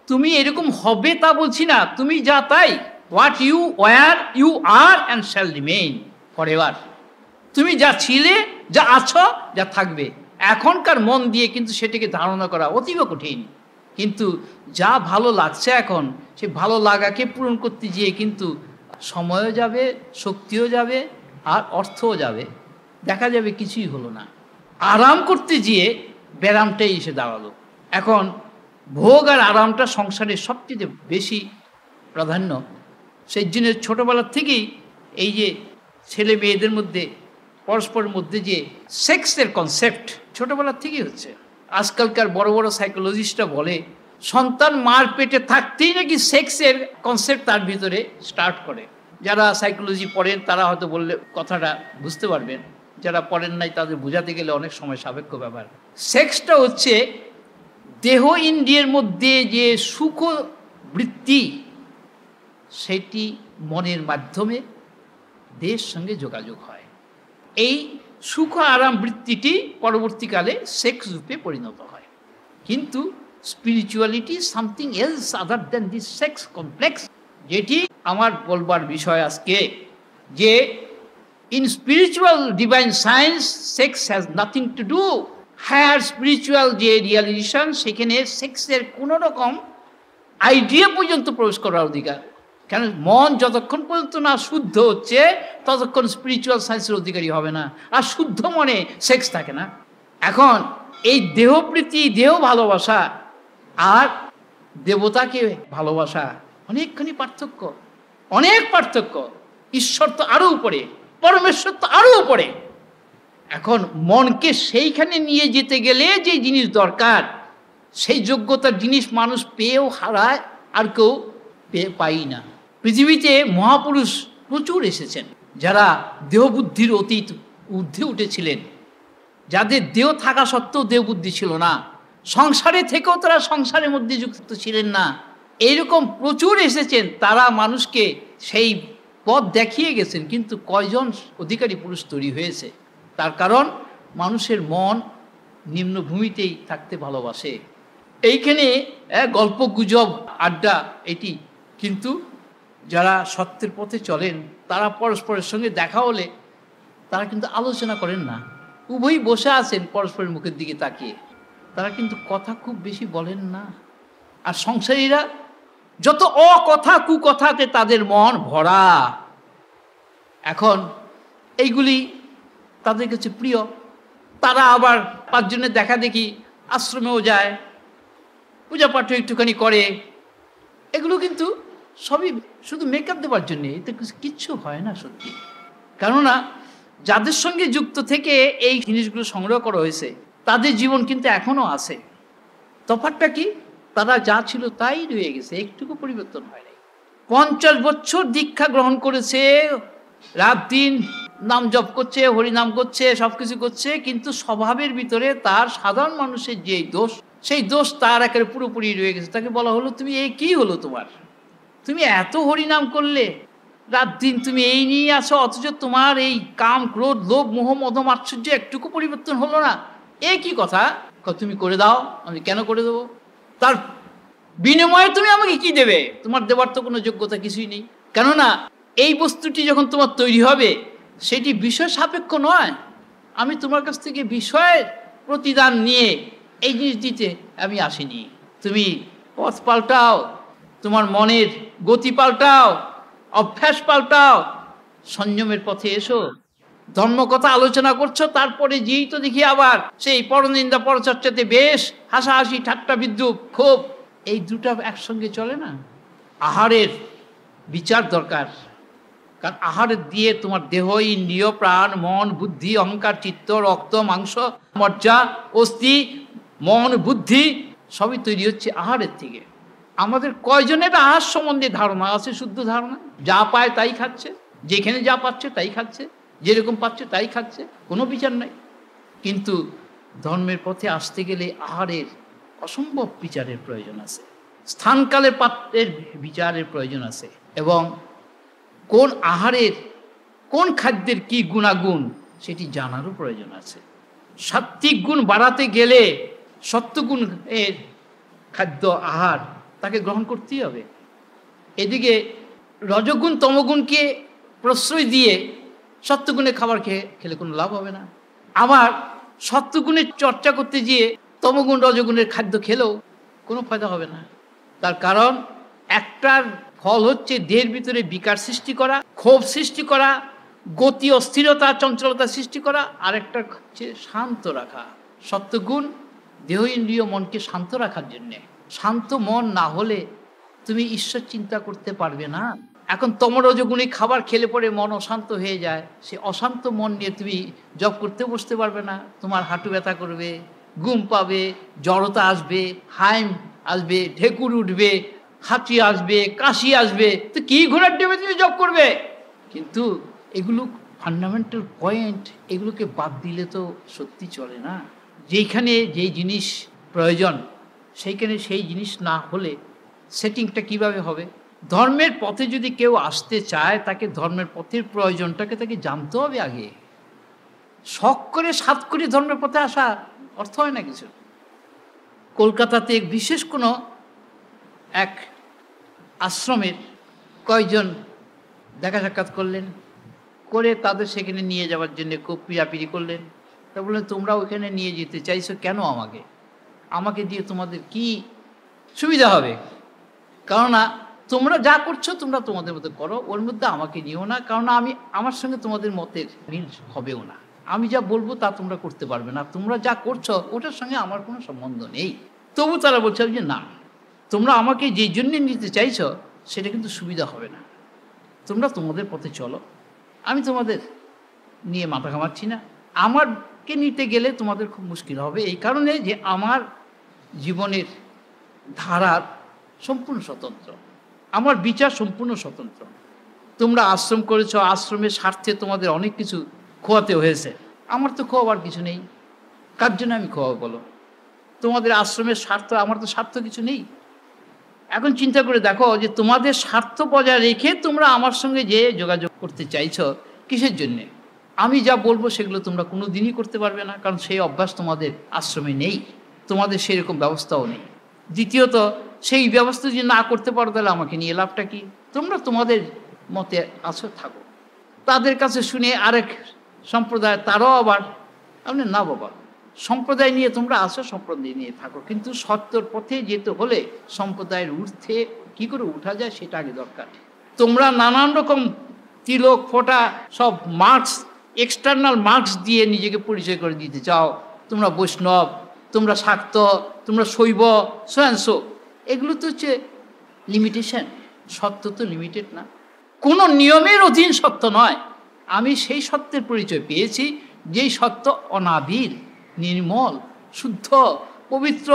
তুমি এরকম হবে তা বলছি না, তুমি যা তাই, what you were you are and shall remain forever. তুমি যা ছিলে, যা আছো, যা থাকবে। এখনকার মন দিয়ে কিন্তু সেটাকে ধারণা করা অতীব কঠিন। কিন্তু যা ভালো লাগছে এখন, সে ভালো লাগাকে পূরণ করতে গিয়ে কিন্তু সময়ও যাবে, শক্তিও যাবে, আর অর্থও যাবে, দেখা যাবে কিছুই হলো না। আরাম করতে গিয়ে ব্যারামটাই এসে দাঁড়ালো। এখন ভোগ আর আরামটা সংসারের সবচেয়ে বেশি প্রাধান্য। সেই জন্য ছোটোবেলার থেকেই এই যে ছেলে মেয়েদের মধ্যে পরস্পরের মধ্যে যে সেক্সের কনসেপ্ট ছোটোবেলার থেকেই হচ্ছে। আজকালকার বড় বড় সাইকোলজিস্টরা বলে সন্তান মার পেটে থাকতেই নাকি সেক্সের কনসেপ্ট তার ভিতরে স্টার্ট করে। যারা সাইকোলজি পড়েন তারা হয়তো বললে কথাটা বুঝতে পারবেন, যারা পড়েন নাই তাদের বোঝাতে গেলে অনেক সময় সাপেক্ষ ব্যাপার। সেক্সটা হচ্ছে দেহ ইন্দ্রিয়ের মধ্যে যে সুখ বৃত্তি, সেটি মনের মাধ্যমে দেহের সঙ্গে যোগাযোগ হয়। এই সুখ আরাম বৃত্তিটি পরবর্তীকালে সেক্স রূপে পরিণত হয়। কিন্তু spirituality something else other than this sex complex, যেটি আমার বলবার বিষয় আজকে, যে in spiritual divine science sex has nothing to do. Higher spiritual যে রিয়ালাইজেশন, সেখানে সেক্সের কোনো রকম আইডিয়া পর্যন্ত প্রবেশ করার অধিকার, কেন মন যতক্ষণ পর্যন্ত না শুদ্ধ হচ্ছে ততক্ষণ স্পিরিচুয়াল সায়েন্সের অধিকারী হবে না। আর শুদ্ধ মনে সেক্স থাকে না। এখন এই দেহপ্রীতি, দেহ ভালোবাসা আর দেবতাকে ভালোবাসা অনেকখানি পার্থক্য, অনেক পার্থক্য। ঈশ্বর তো আরো উপরে, পরমেশ্বর তো আরো উপরে। এখন মনকে সেইখানে নিয়ে যেতে গেলে যে জিনিস দরকার, সেই যোগ্যতার জিনিস মানুষ পেয়েও হারায়, আর কেউ পাই না। পৃথিবীতে মহাপুরুষ প্রচুর এসেছেন, যারা দেহবুদ্ধির অতীত ঊর্ধ্বে উঠেছিলেন, যাদের দেহ থাকা সত্ত্বেও দেহবুদ্ধি ছিল না, সংসারে থেকেও তারা সংসারের মধ্যে যুক্ত ছিলেন না। এইরকম প্রচুর এসেছেন, তারা মানুষকে সেই পথ দেখিয়ে গেছেন। কিন্তু কয়জন অধিকারী পুরুষ তৈরি হয়েছে? তার কারণ মানুষের মন নিম্নভূমিতেই থাকতে ভালোবাসে। এইখানে গল্প গুজব আড্ডা এটি, কিন্তু যারা সত্যের পথে চলেন তারা পরস্পরের সঙ্গে দেখা হলে তারা কিন্তু আলোচনা করেন না, উভয়ই বসে আছেন পরস্পরের মুখের দিকে তাকিয়ে, তারা কিন্তু কথা খুব বেশি বলেন না। আর সংসারীরা যত অকথা কুকথাতে তাদের মন ভরা। এখন এইগুলি তাদের কাছে প্রিয়। তারা আবার পাঁচজনের দেখা দেখি আশ্রমেও যায়, পূজা পাঠ একটুখানি করে। এগুলো কিন্তু সবই শুধু মেকআপ দেওয়ার জন্যে, এতে কিচ্ছু হয় না সত্যি। কেননা যাদের সঙ্গে যুক্ত থেকে এই জিনিসগুলো সংগ্রহ করা হয়েছে তাদের জীবন কিন্তু এখনও আছে। তফাৎটা কি? তারা যা ছিল তাই রয়ে গেছে, একটুকু পরিবর্তন হয় নাই। 50 বছর দীক্ষা গ্রহণ করেছে, রাত দিন নাম জপ করছে, হরিনাম করছে, সব কিছু করছে, কিন্তু স্বভাবের ভিতরে তার সাধারণ মানুষের যে দোষ, সেই দোষ তার একেবারে পুরোপুরি রয়ে গেছে। তাকে বলা হলো, তুমি এই কি হলো তোমার? তুমি এত হরিনাম করলে, রাত দিন তুমি এই নিয়ে আসো, অথচ তোমার এই কাম ক্রোধ লোভ মোহ মদ মাৎসর্য একটুকু পরিবর্তন হলো না। এ কি কথা? তুমি করে দাও। আমি কেন করে দেবো? তার বিনিময়ে তুমি আমাকে কি দেবে? তোমার দেওয়ার তো কোনো যোগ্যতা কিছুই নেই। কেননা এই বস্তুটি যখন তোমার তৈরি হবে সেটি বিষয় সাপেক্ষ নয়। আমি তোমার কাছ থেকে বিষয়ের প্রতিদান নিয়ে এই জিনিস দিতে আমি আসিনি। তুমি পথ পাল্টাও, তোমার মনের গতি পাল্টাও, অভ্যাস পাল্টাও, সংযমের পথে এসো। ধর্ম কথা আলোচনা করছো, তারপরে যেই তো দেখি আবার সেই পরনিন্দা পরচর্চাতে বেশ হাসাহাসি ঠাট্টা বিদ্রুপ ক্ষোভ, এই দুটা একসঙ্গে চলে না। আহারের বিচার দরকার, কারণ আহার দিয়ে তোমার দেহ ইন্দ্রিয় প্রাণ মন বুদ্ধি অহংকার চিত্ত রক্ত মাংস মজ্জা অস্থি মন বুদ্ধি সবই তৈরি হচ্ছে আহারের থেকে। আমাদের কয়জনের আহার সম্বন্ধে ধারণা আছে? শুদ্ধ ধারণা, যা পায় তাই খাচ্ছে, যেখানে যা পাচ্ছে তাই খাচ্ছে, যেরকম পাচ্ছে তাই খাচ্ছে, কোনো বিচার নাই। কিন্তু ধর্মের পথে আসতে গেলে আহারের অসম্ভব বিচারের প্রয়োজন আছে, স্থানকালের পাত্রের বিচারের প্রয়োজন আছে, এবং কোন আহারের কোন খাদ্যের কি গুণাগুণ সেটি জানারও প্রয়োজন আছে। সাত্ত্বিক গুণ বাড়াতে গেলে সত্যগুণ এর খাদ্য আহার তাকে গ্রহণ করতেই হবে। এদিকে রজগুণ তমগুণকে প্রশ্রয় দিয়ে সত্যগুণের খাবার খেলে কোনো লাভ হবে না। আবার সত্যগুণের চর্চা করতে গিয়ে তমগুণ রজগুণের খাদ্য খেলেও কোনো ফায়দা হবে না। তার কারণ একটার ফল হচ্ছে দেহের ভিতরে বিকার সৃষ্টি করা, ক্ষোভ সৃষ্টি করা, গতি অস্থিরতা চঞ্চলতা সৃষ্টি করা, আরেকটা হচ্ছে শান্ত রাখা। সত্যগুণ দেহ ইন্দ্রিয় মনকে শান্ত রাখার জন্যে। শান্ত মন না হলে তুমি ঈশ্বর চিন্তা করতে পারবে না। এখন তমরজগুণী খাবার খেলে পরে মন অশান্ত হয়ে যায়, সে অশান্ত মন নিয়ে তুমি জপ করতে বসতে পারবে না। তোমার হাঁটু ব্যথা করবে, ঘুম পাবে, জড়তা আসবে, হাইম আসবে, ঢেকুর উঠবে, হাঁচি আসবে, কাশি আসবে, তো কি ঘোড়ার ডেবে তুমি জপ করবে? কিন্তু এগুলো ফান্ডামেন্টাল পয়েন্ট, এগুলোকে বাদ দিলে তো সত্যি চলে না। যেইখানে যেই জিনিস প্রয়োজন সেইখানে সেই জিনিস না হলে সেটিংটা কিভাবে হবে? ধর্মের পথে যদি কেউ আসতে চায়, তাকে ধর্মের পথের প্রয়োজনটাকে তাকে জানতে হবে আগে। শখ করে সাত করে ধর্মের পথে আসা অর্থ হয় না কিছু। কলকাতাতে বিশেষ কোনো এক আশ্রমের কয়েকজন দেখা সাক্ষাৎ করলেন, করে তাদের সেখানে নিয়ে যাওয়ার জন্য খুব পিড়াপিড়ি করলেন। তা বললেন, তোমরা ওইখানে নিয়ে যেতে চাইছো কেন? আমাকে দিয়ে তোমাদের কি সুবিধা হবে? কেননা তোমরা যা করছো তোমরা তোমাদের মতো করো, ওর মধ্যে আমাকে নিও না, কারণ আমার সঙ্গে তোমাদের মতের মিল হবেও না। আমি যা বলবো তা তোমরা করতে পারবে না, তোমরা যা করছো ওটার সঙ্গে আমার কোনো সম্বন্ধ নেই। তবু তারা বলছে যে না, তোমরা আমাকে যেই জন্য নিতে চাইছো সেটা কিন্তু সুবিধা হবে না, তোমরা তোমাদের পথে চলো, আমি তোমাদের নিয়ে মাথা ঘামাচ্ছি না। আমাকে নিতে গেলে তোমাদের খুব মুশকিল হবে, এই কারণে যে আমার জীবনের ধারার সম্পূর্ণ স্বতন্ত্র, আমার বিচার সম্পূর্ণ স্বতন্ত্র। তোমরা আশ্রম করেছো, আশ্রমের স্বার্থে তোমাদের অনেক কিছু খোয়াতে হয়েছে, আমার তো খোয়াবার কিছু নেই। কার জন্য আমি খোয়াবো বলো? তোমাদের আশ্রমের স্বার্থ, আমার তো স্বার্থ কিছু নেই। এখন চিন্তা করে দেখো যে তোমাদের স্বার্থ বজায় রেখে তোমরা আমার সঙ্গে যে যোগাযোগ করতে চাইছো কিসের জন্যে? আমি যা বলবো সেগুলো তোমরা কোনো দিনই করতে পারবে না, কারণ সেই অভ্যাস তোমাদের আশ্রমে নেই, তোমাদের সেরকম ব্যবস্থাও নেই। দ্বিতীয়ত, সেই ব্যবস্থা যদি না করতে পারো তাহলে আমাকে নিয়ে লাভটা কি? তোমরা তোমাদের মতে আছো, থাকো। তাদের কাছে শুনে আরেক সম্প্রদায়, তারাও আবার আপনি না বাবা, সম্প্রদায় নিয়ে তোমরা আসো, সম্প্রদায় নিয়ে থাকো, কিন্তু সত্যর পথে যেতে হলে সম্প্রদায়ের ঊর্ধ্বে কী করে উঠা যায় সেটা আগে দরকার। তোমরা নানান রকম তিলক ফোঁটা সব মার্কস, এক্সটার্নাল মার্কস দিয়ে নিজেকে পরিচয় করে দিতে চাও, তোমরা বৈষ্ণব, তোমরা শাক্ত, তোমরা শৈব, সোয়াংশো। এগুলো তো হচ্ছে লিমিটেশন। সত্য তো লিমিটেড না, কোনো নিয়মের অধীন সত্য নয়। আমি সেই সত্যের পরিচয় পেয়েছি যেই সত্য অনাবিল, নির্মল, শুদ্ধ, পবিত্র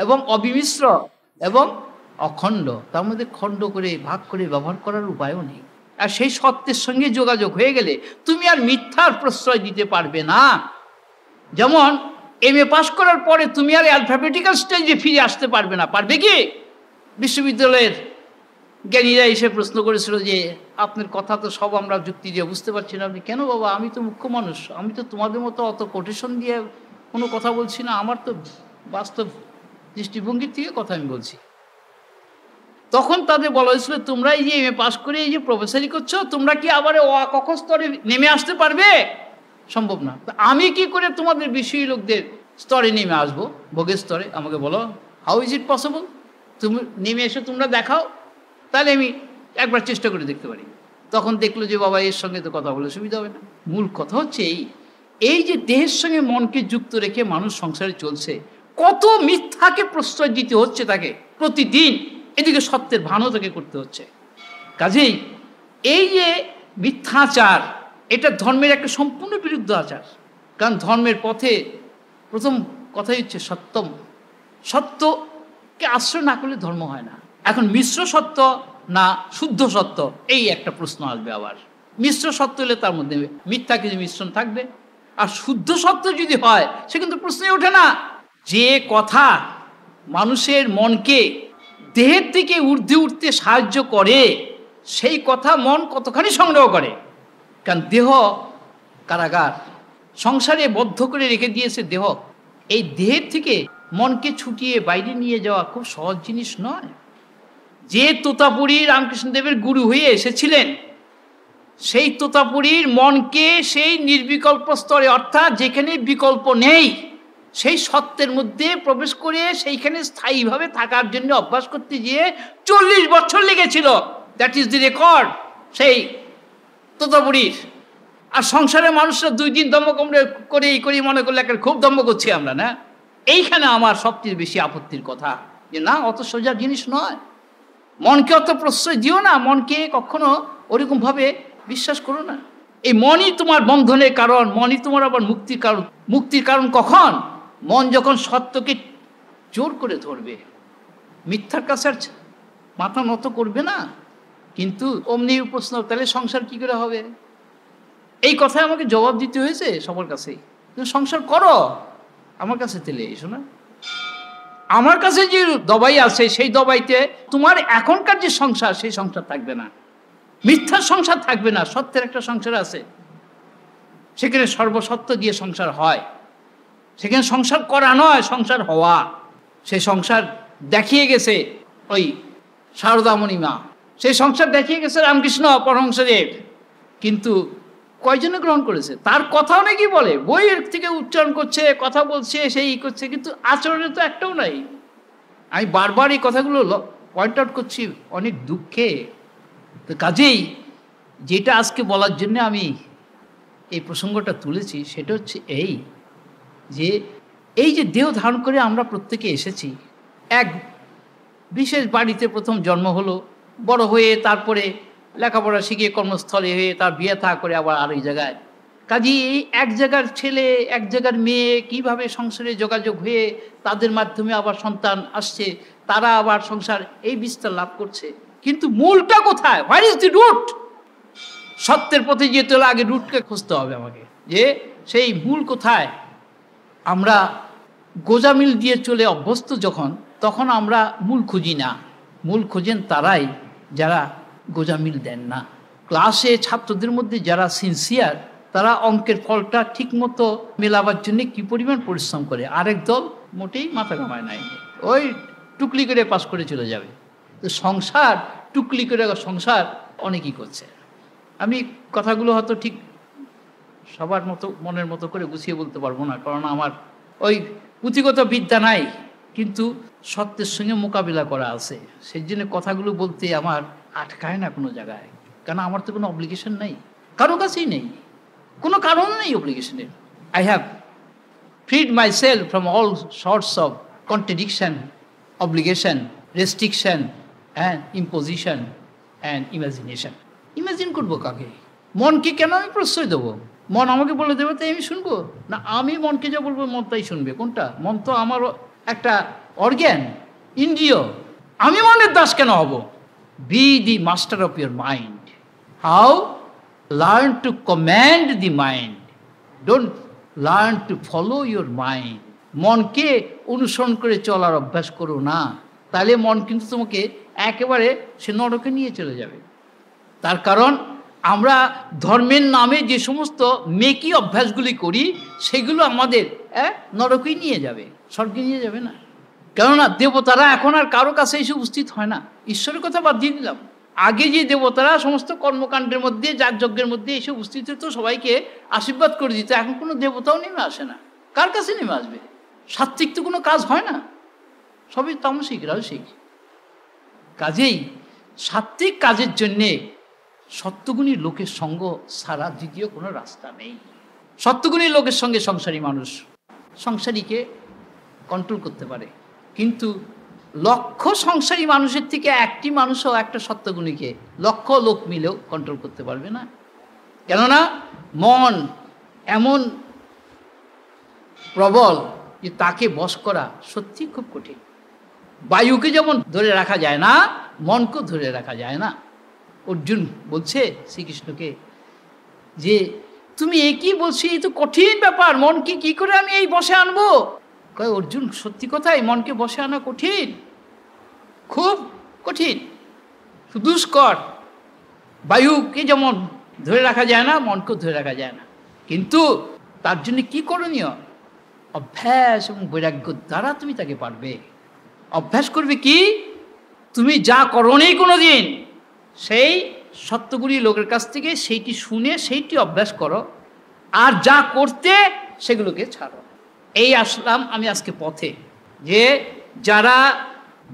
এবং অবিমিশ্র এবং অখণ্ড। তার মধ্যে খণ্ড করে ভাগ করে ব্যবহার করার উপায়ও নেই। আর সেই সত্যের সঙ্গে যোগাযোগ হয়ে গেলে তুমি আর মিথ্যার প্রশ্রয় দিতে পারবে না। যেমন MA পাস করার পরে তুমি আর অ্যালফাবেটিক্যাল স্টেজে ফিরে আসতে পারবে না, পারবে কি? বিশ্ববিদ্যালয়ের জ্ঞানীরা এসে প্রশ্ন করেছিল যে আপনার কথা তো সব আমরা যুক্তি দিয়ে বুঝতে পারছি না। আপনি কেন বাবা, আমি তো মুখ্য মানুষ, আমি তো তোমাদের মতো অত কোটেশন দিয়ে কোনো কথা বলছি না, আমার তো বাস্তব দৃষ্টিভঙ্গির থেকে কথা আমি বলছি। তখন তাদের বলা হয়েছিল, তোমরা এই যে MA পাস করে এই যে প্রফেসরি করছো, তোমরা কি আবার ক স্তরে নেমে আসতে পারবে? সম্ভব না। আমি কি করে তোমাদের বিষয়ী লোকদের স্তরে নেমে আসবো, ভোগের স্তরে? আমাকে বলো, হাউ ইজ ইট পসিবল? তুমি নেমে এসে তোমরা দেখাও, তাহলে আমি একবার চেষ্টা করে দেখতে পারি। তখন দেখলো যে বাবা, এর সঙ্গে তো কথা বলে সুবিধা হবে না। মূল কথা হচ্ছে এই যে দেহের সঙ্গে মনকে যুক্ত রেখে মানুষ সংসারে চলছে, কত মিথ্যাকে প্রশ্রয় দিতে হচ্ছে তাকে প্রতিদিন, এদিকে সত্যের ভানও তাকে করতে হচ্ছে। কাজেই এই যে মিথ্যাচার, এটা ধর্মের একটা সম্পূর্ণ বিরুদ্ধ আচার। কারণ ধর্মের পথে প্রথম কথাই হচ্ছে সত্যম। সত্যকে আশ্রয় না করলে ধর্ম হয় না। এখন মিশ্র সত্য না শুদ্ধ সত্য, এই একটা প্রশ্ন আসবে আবার। মিশ্র সত্য হলে তার মধ্যে মিথ্যা কিছু মিশ্রণ থাকবে, আর শুদ্ধ সত্য যদি হয় সে কিন্তু প্রশ্নই ওঠে না। যে কথা মানুষের মনকে দেহের দিকে ঊর্ধ্বে উঠতে সাহায্য করে, সেই কথা মন কতখানি সংগ্রহ করে। কারণ দেহ কারাগার, সংসারে বদ্ধ করে রেখে দিয়েছে দেহ। এই দেহের থেকে মনকে ছুটিয়ে বাইরে নিয়ে যাওয়া খুব সহজ জিনিস নয়। যে তোতাপুরী রামকৃষ্ণদেবের গুরু হয়ে এসেছিলেন, সেই তোতাপুরীর মনকে সেই নির্বিকল্প স্তরে, অর্থাৎ যেখানে বিকল্প নেই, সেই সত্যের মধ্যে প্রবেশ করে সেইখানে স্থায়ীভাবে থাকার জন্য অভ্যাস করতে গিয়ে 40 বছর লেগেছিল। দ্যাট ইজ দি রেকর্ড সেই তোতাপুরীর। আর সংসারের মানুষরা 2 দিন দম্ভ করে এই করি মনে করলে একটা খুব দম্ভ করছি আমরা, না? এইখানে আমার সবচেয়ে বেশি আপত্তির কথা যে না, অত সোজা জিনিস নয়। মনকে অত প্রশ্রয় দিও না, মনকে কখনো ওরকমভাবে বিশ্বাস করো না। এই মনই তোমার বন্ধনের কারণ, মনই তোমার আবার মুক্তির কারণ। মুক্তির কারণ কখন? মন যখন সত্যকে জোর করে ধরবে, মিথ্যার কাছে আর মাথা নত করবে না। কিন্তু অমনি প্রশ্ন, তাহলে সংসার কি করে হবে? এই কথায় আমাকে জবাব দিতে হয়েছে সবার কাছেই। সংসার করো, আমার কাছে তেলে এসো না। আমার কাছে যে দবাই আছে সেই দবাইতে তোমার এখনকার যে সংসার সেই সংসার থাকবে না, মিথ্যার সংসার থাকবে না, সত্যের একটা সংসার আছে। সেখানে সর্বসত্য দিয়ে সংসার হয়, সেখানে সংসার করা নয়, সংসার হওয়া। সেই সংসার দেখিয়ে গেছে ওই শারদামণি মা, সেই সংসার দেখিয়ে গেছে রামকৃষ্ণ পরমহংসদেব। কিন্তু কয়জনে গ্রহণ করেছে? তার কথা অনেকেই বলে, বইয়ের থেকে উচ্চারণ করছে, কথা বলছে, সেই করছে, কিন্তু আচরণে তো একটাও নাই। আমি বারবার এই কথাগুলো পয়েন্ট আউট করছি অনেক দুঃখে। তো কাজেই যেটা আজকে বলার জন্য আমি এই প্রসঙ্গটা তুলেছি সেটা হচ্ছে এই যে দেহ ধারণ করে আমরা প্রত্যেকে এসেছি, এক বিশেষ বাড়িতে প্রথম জন্ম হলো, বড় হয়ে তারপরে লেখাপড়া শিখে কর্মস্থলে হয়ে তার বিয়ে থা করে আবার আরেক জায়গায়। কাজেই এই এক জায়গার ছেলে এক জায়গার মেয়ে কিভাবে সংসারে যোগাযোগ হয়ে তাদের মাধ্যমে আবার সন্তান আসছে, তারা আবার সংসার এই বিস্তার লাভ করছে। কিন্তু মূলটা কোথায়? Where is the root? সত্যের পথে যেতে হলে আগে রুটকে খুঁজতে হবে আমাকে, যে সেই মূল কোথায়। আমরা গোজামিল দিয়ে চলে অভ্যস্ত যখন, তখন আমরা মূল খুঁজি না। মূল খোঁজেন তারাই যারা গোজামিল দেন না। ক্লাসে ছাত্রদের মধ্যে যারা সিনসিয়ার, তারা অঙ্কের ফলটা ঠিকমতো মেলাবার জন্য কি পরিমাণ পরিশ্রম করে, আরেক দল মোটেই মাথা ঘামায় নাই, ওই টুকলি করে পাস করে চলে যাবে। তো সংসার টুকলি করে সংসার অনেকেই করছে। আমি কথাগুলো হয়তো ঠিক সবার মতো মনের মতো করে গুছিয়ে বলতে পারবো না, কারণ আমার ওই পুঁথিগত বিদ্যা নাই, কিন্তু সত্যের সঙ্গে মোকাবিলা করা আছে। সেই জন্য কথাগুলো বলতে আমার আটকায় না কোনো জায়গায়, কারণ আমার তো কোনো অব্লিগেশন নেই, কারো কাছেই নেই, কোনো কারণ নেই অব্লিগেশনের। I have freed myself from all sorts of contradiction, obligation, restriction and imposition and imagination. Imagine করবো কাকে? মনকে কেন আমি প্রশ্রয় দেবো? মন আমাকে বলে দেবে তাই আমি শুনবো? না, আমি মনকে যা বলবো মন তাই শুনবে। কোনটা? মন তো আমার একটা অর্গ্যান, ইন্দ্রিয়। আমি মনের দাস কেন হব? Be the master of your mind. How? Learn to command the mind, don't learn to follow your mind. মনকে অনুসরণ করে চলার অভ্যাস করো না, তাহলে মন কিন্তু তোমাকে একেবারে সে নরকে নিয়ে চলে যাবে। তার কারণ আমরা ধর্মের নামে যে সমস্ত মেকি অভ্যাসগুলি করি, সেগুলো আমাদের নরকেই নিয়ে যাবে, স্বর্গে নিয়ে যাবে না। কেননা দেবতারা এখন আর কারো কাছে এসে উপস্থিত হয় না। ঈশ্বরের কথা বাদ দিয়ে দিলাম, আগে যে দেবতারা সমস্ত কর্মকাণ্ডের মধ্যে, যাগযজ্ঞের মধ্যে এসে উপস্থিত হতো, সবাইকে আশীর্বাদ করে দিত, এখন কোনো দেবতাও নেমে আসে না। কার কাছে নেমে আসবে? সাত্ত্বিক তো কোনো কাজ হয় না, সবই তামসিক, রাজসিক। কাজেই সাত্ত্বিক কাজের জন্যে সত্যগুণী লোকের সঙ্গ ছাড়া দ্বিতীয় কোনো রাস্তা নেই। সত্যগুণী লোকের সঙ্গে সংসারী মানুষ সংসারীকে কন্ট্রোল করতে পারে, কিন্তু লক্ষ সংসারী মানুষের থেকে একটি মানুষও একটা সত্যগুণীকে লক্ষ লোক মিলেও কন্ট্রোল করতে পারবে না। কেননা মন এমন প্রবল যে তাকে বশ করা সত্যি খুব কঠিন। বায়ুকে যেমন ধরে রাখা যায় না, মনকেও ধরে রাখা যায় না। অর্জুন বলছে শ্রীকৃষ্ণকে যে তুমি একই বলছি, এই তো কঠিন ব্যাপার, মনকে কি করে আমি এই বসে আনবো? কয় অর্জুন, সত্যি কথাই মনকে বসে আনা কঠিন, খুব কঠিন, দুষ্কর। বায়ুকে যেমন ধরে রাখা যায় না, মনকেও ধরে রাখা যায় না। কিন্তু তার জন্য কি করণীয়? অভ্যাস এবং বৈরাগ্য দ্বারা তুমি তাকে পারবে। অভ্যাস করবে কি? তুমি যা করোনি কোনো দিন, সেই সত্যগুলি লোকের কাছ থেকে সেইটি শুনে সেইটি অভ্যাস করো, আর যা করতে সেগুলোকে ছাড়ো। এই আসলাম আমি আজকে পথে, যে যারা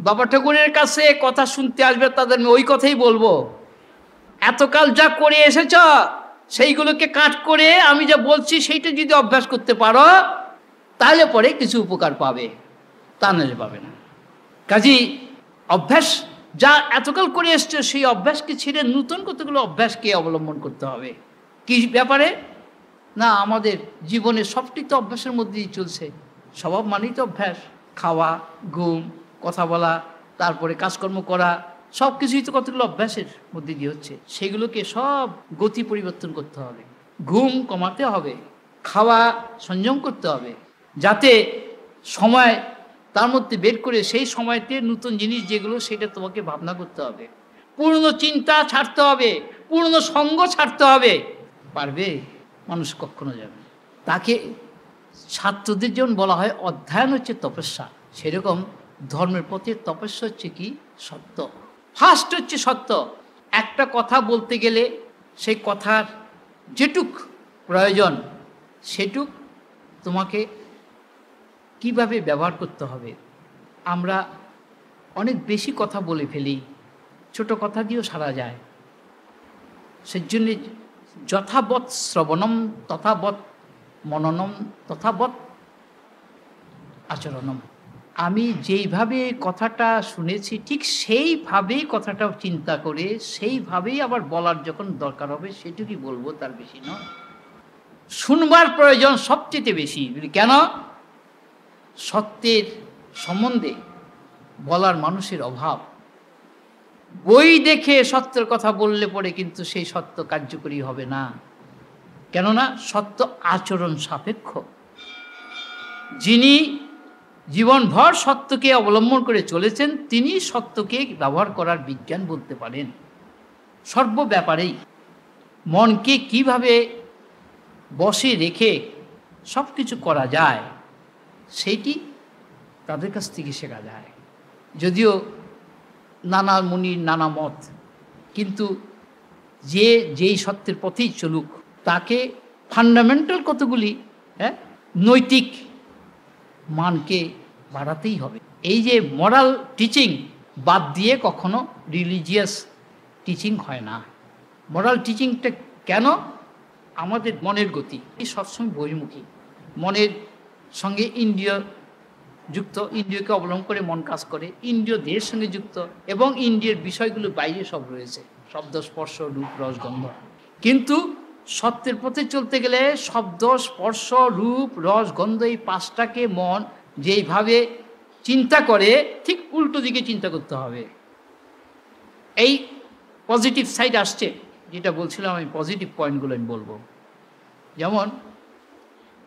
বাবা ঠাকুরের কাছে কথা শুনতে আসবে তাদের আমি ওই কথাই বলবো, এতকাল যা করে এসেছ সেইগুলোকে কাট করে আমি যা বলছি সেইটা যদি অভ্যাস করতে পারো, তাহলে পরে কিছু উপকার পাবে, তা নাহলে পাবে না। কাজী অভ্যাস যা এতকাল করে এসছে সেই অভ্যাসকে ছেড়ে নতুন কতগুলো অভ্যাসকে অবলম্বন করতে হবে। কি ব্যাপারে? না, আমাদের জীবনে সবটি তো অভ্যাসের মধ্যেই চলছে। স্বভাব মানেই তো অভ্যাস, খাওয়া, ঘুম, কথা বলা, তারপরে কাজকর্ম করা, সব কিছুই তো কতগুলো অভ্যাসের মধ্যে দিয়ে হচ্ছে। সেগুলোকে সব গতি পরিবর্তন করতে হবে, ঘুম কমাতে হবে, খাওয়া সংযম করতে হবে, যাতে সময় তার মধ্যে বের করে সেই সময়তে নতুন জিনিস যেগুলো সেটা তোমাকে ভাবনা করতে হবে, পুরনো চিন্তা ছাড়তে হবে, পুরনো সঙ্গ ছাড়তে হবে। পারবে? মানুষ কখনো যাবে না। তাকে ছাত্রদের যেমন বলা হয় অধ্যয়ন হচ্ছে তপস্যা, সেরকম ধর্মের প্রতি তপস্যা হচ্ছে কি? সত্য। ফার্স্ট হচ্ছে সত্য। একটা কথা বলতে গেলে সেই কথার যেটুক প্রয়োজন সেটুক তোমাকে কিভাবে ব্যবহার করতে হবে। আমরা অনেক বেশি কথা বলে ফেলি, ছোট কথা দিয়েও সারা যায়। সেজন্য যথাবৎ শ্রবণম তথাবৎ মননম তথাবৎ আচরণম। আমি যেইভাবে কথাটা শুনেছি ঠিক সেইভাবেই কথাটা চিন্তা করে সেইভাবেই আবার বলার যখন দরকার হবে সেটুকুই বলবো, তার বেশি নয়। শুনবার প্রয়োজন সবচেয়ে বেশি। কেন? সত্যের সম্বন্ধে বলার মানুষের অভাব। বই দেখে সত্যের কথা বললে পরে কিন্তু সেই সত্য কার্যকরী হবে না। কেননা সত্য আচরণ সাপেক্ষ। যিনি জীবনভর সত্যকে অবলম্বন করে চলেছেন তিনি সত্যকে ব্যবহার করার বিজ্ঞান বলতে পারেন। সর্ব ব্যাপারেই মনকে কিভাবে বসে রেখে সব কিছু করা যায় সেইটি তাদের কাছ থেকে শেখা যায়। যদিও নানা মুনির নানা মত, কিন্তু যেই সত্যের পথেই চলুক তাকে ফান্ডামেন্টাল কতগুলি নৈতিক মানকে বাড়াতেই হবে। এই যে মরাল টিচিং বাদ দিয়ে কখনো রিলিজিয়াস টিচিং হয় না। মরাল টিচিংটা কেন? আমাদের মনের গতি এই সবসময় বহির্মুখী, মনের সঙ্গে ইন্দ্রিয় যুক্ত, ইন্দ্রিয়কে অবলম্বন করে মন কাজ করে, ইন্দ্রিয় দেহের সঙ্গে যুক্ত এবং ইন্দ্রিয়ের বিষয়গুলো বাইরে সব রয়েছে, শব্দ স্পর্শ রূপ রস গন্ধ। কিন্তু সত্যের পথে চলতে গেলে শব্দ স্পর্শ রূপ রস গন্ধ এই পাঁচটাকে মন যেইভাবে চিন্তা করে ঠিক উল্টো দিকে চিন্তা করতে হবে। এই পজিটিভ সাইড আসছে, যেটা বলছিলাম আমি, পজিটিভ পয়েন্টগুলো আমি বলবো। যেমন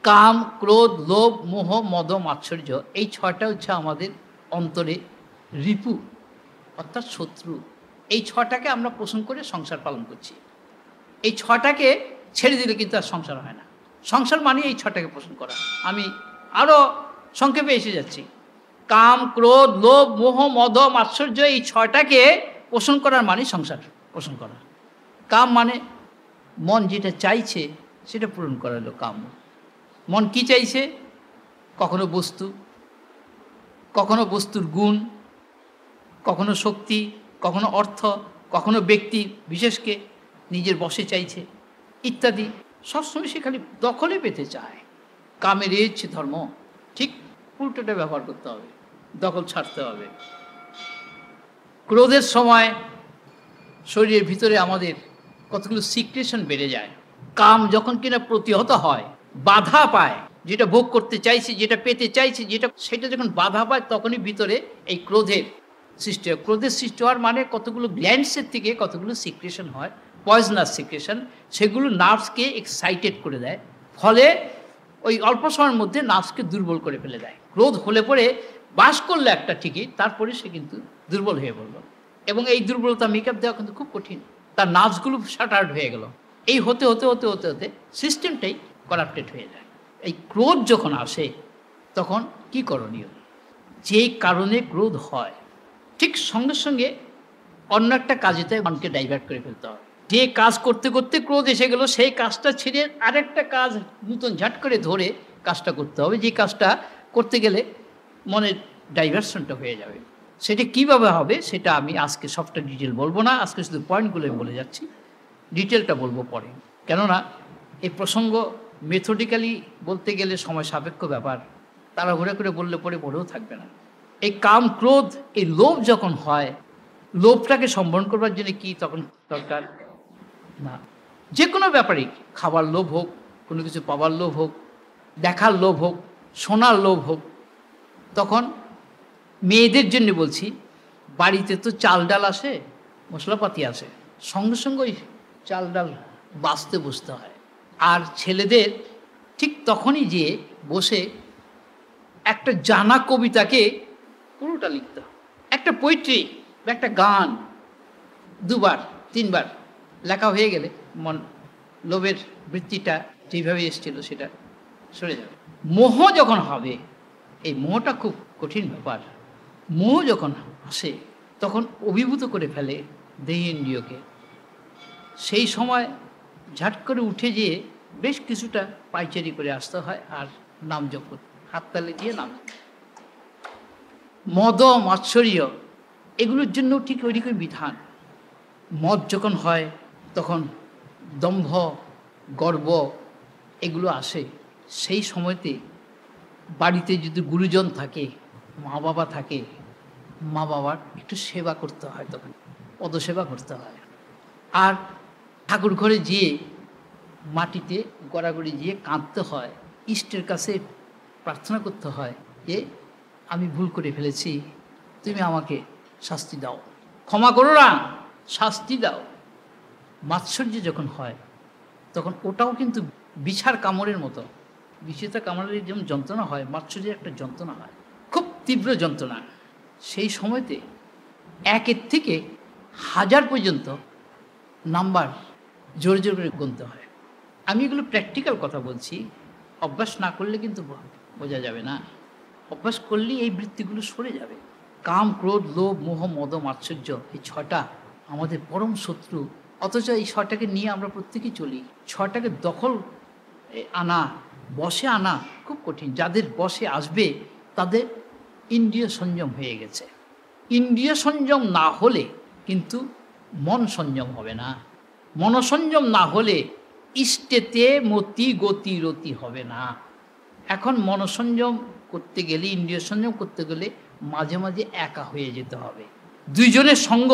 কাম ক্রোধ লোভ মোহ মদ মাৎসর্য, এই ছটা হচ্ছে আমাদের অন্তরে রিপু অর্থাৎ শত্রু। এই ছটাকে আমরা পোষণ করে সংসার পালন করছি। এই ছটাকে ছেড়ে দিলে কিন্তু আর সংসার হয় না। সংসার মানে এই ছটাকে পোষণ করা। আমি আরও সংক্ষেপে এসে যাচ্ছি। কাম ক্রোধ লোভ মোহ মদ মাৎসর্য এই ছটাকে পোষণ করার মানে সংসার পোষণ করা। কাম মানে মন যেটা চাইছে সেটা পূরণ করা হলো কাম। মন কি চাইছে? কখনো বস্তু, কখনো বস্তুর গুণ, কখনো শক্তি, কখনো অর্থ, কখনো ব্যক্তি বিশেষকে নিজের বশে চাইছে ইত্যাদি। সবসময় সে খালি দখলে পেতে চায়। কামের এই হচ্ছে ধর্ম। ঠিক উল্টোটা ব্যবহার করতে হবে, দখল ছাড়তে হবে। ক্রোধের সময় শরীরের ভিতরে আমাদের কতগুলো সিক্রেশন বেড়ে যায়। কাম যখন কিনা প্রতিহত হয়, বাধা পায়, যেটা ভোগ করতে চাইছে, যেটা পেতে চাইছে, সেটা যখন বাধা পায় তখনই ভিতরে এই ক্রোধের সৃষ্টি হয়। ক্রোধের সৃষ্টি হওয়ার মানে কতগুলো গ্ল্যান্ডসের থেকে কতগুলো সিক্রেশন হয়, পয়জনাস সিক্রেশন, সেগুলো নার্ভসকে এক্সাইটেড করে দেয়, ফলে ওই অল্প সময়ের মধ্যে নার্ভসকে দুর্বল করে ফেলে দেয়। ক্রোধ হলে পরে বাস করলে একটা ঠিকই, তারপরে সে কিন্তু দুর্বল হয়ে পড়ল, এবং এই দুর্বলতা মেকআপ দেওয়া কিন্তু খুব কঠিন। তার নার্ভসগুলো শাটার্ড হয়ে গেল। এই হতে হতে হতে হতে হতে সিস্টেমটাই করাপ্টেড হয়ে যায়। এই ক্রোধ যখন আসে তখন কি করণীয়? যেই কারণে ক্রোধ হয় ঠিক সঙ্গে সঙ্গে অন্য একটা কাজেতে মনকে ডাইভার্ট করে ফেলতে হবে। যে কাজ করতে করতে ক্রোধ এসে গেল সেই কাজটা ছেড়ে আরেকটা কাজ নতুন ঝাট করে ধরে কাজটা করতে হবে, যে কাজটা করতে গেলে মনের ডাইভার্সনটা হয়ে যাবে। সেটা কীভাবে হবে সেটা আমি আজকে সবটা ডিটেল বলবো না, আজকে শুধু পয়েন্টগুলো আমি বলে যাচ্ছি, ডিটেলটা বলবো পরে। কেননা এই প্রসঙ্গ মেথডিক্যালি বলতে গেলে সময় সাপেক্ষ ব্যাপার, তাড়াহুড়ো করে বললে পরে পড়েও থাকবে না। এই কাম ক্রোধ এই লোভ যখন হয়, লোভটাকে সম্বরণ করবার জন্য কি তখন দরকার? না, যে কোনো ব্যাপারেই, খাবার লোভ হোক, কোনো কিছু পাবার লোভ হোক, দেখার লোভ হোক, শোনার লোভ হোক, তখন মেয়েদের জন্য বলছি, বাড়িতে তো চাল ডাল আসে, মশলাপাতি আসে, সঙ্গে সঙ্গে ওই চাল ডাল বাছতে বসতে হয়। আর ছেলেদের ঠিক তখনই যে বসে একটা জানা কবিতাকে পুরোটা লিখতে হয়। একটা পোয়েট্রি বা একটা গান 2 বার 3 বার লেখা হয়ে গেলে মন লোভের বৃত্তিটা যেভাবে এসেছিল সেটা সরে যাবে। মোহ যখন হবে, এই মোহটা খুব কঠিন ব্যাপার। মোহ যখন আসে তখন অভিভূত করে ফেলে দেহি ইন্দ্রিয়কে। সেই সময় ঝাট করে উঠে যেয়ে বেশ কিছুটা পাইচারি করে আসতে হয় আর নাম জপ করতে, হাততালি দিয়ে নাম। মদ মাৎসর্য এগুলোর জন্য ঠিক ওইরকম বিধান। মদ যখন হয় তখন দম্ভ গর্ব এগুলো আসে। সেই সময়তে বাড়িতে যদি গুরুজন থাকে, মা বাবা থাকে, মা বাবার একটু সেবা করতে হয়, তখন পদসেবা করতে হয়। আর ঠাকুর ঘরে যেয়ে মাটিতে গড়াগড়ি গিয়ে কাঁদতে হয়, ইষ্টের কাছে প্রার্থনা করতে হয় যে আমি ভুল করে ফেলেছি, তুমি আমাকে শাস্তি দাও, ক্ষমা করো না, শাস্তি দাও। মাৎসর্য যখন হয় তখন ওটাও কিন্তু বিছার কামড়ের মতো। বিচিতা কামড়ের যেমন যন্ত্রণা হয়, মাৎসর্যের একটা যন্ত্রণা হয়, খুব তীব্র যন্ত্রণা। সেই সময়তে 1 থেকে 1000 পর্যন্ত নাম্বার জোরে জোরে করে গুনতে হয়। আমি এগুলো প্র্যাকটিক্যাল কথা বলছি, অভ্যাস না করলে কিন্তু বোঝা যাবে না। অভ্যাস করলেই এই বৃত্তিগুলো সরে যাবে। কাম, ক্রোধ, লোভ, মোহ, মদ, মাৎসর্য, এই 6টা আমাদের পরম শত্রু। অথচ এই 6টাকে নিয়ে আমরা প্রত্যেকেই চলি। 6টাকে দখল আনা, বশে আনা খুব কঠিন। যাদের বশে আসবে তাদের ইন্দ্রিয় সংযম হয়ে গেছে। ইন্দ্রিয় সংযম না হলে কিন্তু মন সংযম হবে না। মনসংযম না হলে ইষ্টেতে মতি গতি রতি হবে না। এখন মনসংযম করতে গেলে, ইন্দ্রিয় সংযম করতে গেলে মাঝে মাঝে একা হয়ে যেতে হবে। 2 জনের সঙ্গ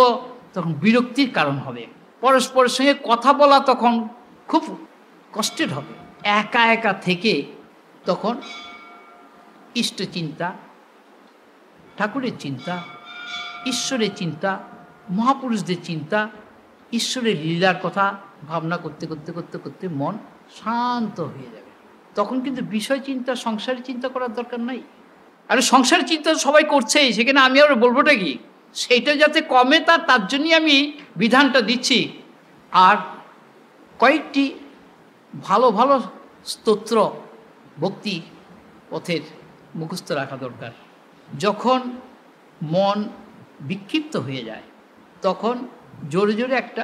তখন বিরক্তির কারণ হবে। পরস্পরের সঙ্গে কথা বলা তখন খুব কষ্টের হবে। একা একা থেকে তখন ইষ্ট চিন্তা, ঠাকুরের চিন্তা, ঈশ্বরের চিন্তা, মহাপুরুষদের চিন্তা, ঈশ্বরের লীলার কথা ভাবনা করতে করতে করতে করতে মন শান্ত হয়ে যাবে। তখন কিন্তু বিষয় চিন্তা, সংসারের চিন্তা করার দরকার নাই। আর সংসারের চিন্তা সবাই করছেই, সেখানে আমি আর বলবোটা কি, সেইটা যাতে কমে তার জন্যই আমি বিধানটা দিচ্ছি। আর কয়েকটি ভালো ভালো স্তোত্র ভক্তি পথের মুখস্থ রাখা দরকার। যখন মন বিক্ষিপ্ত হয়ে যায় তখন জোরে জোরে একটা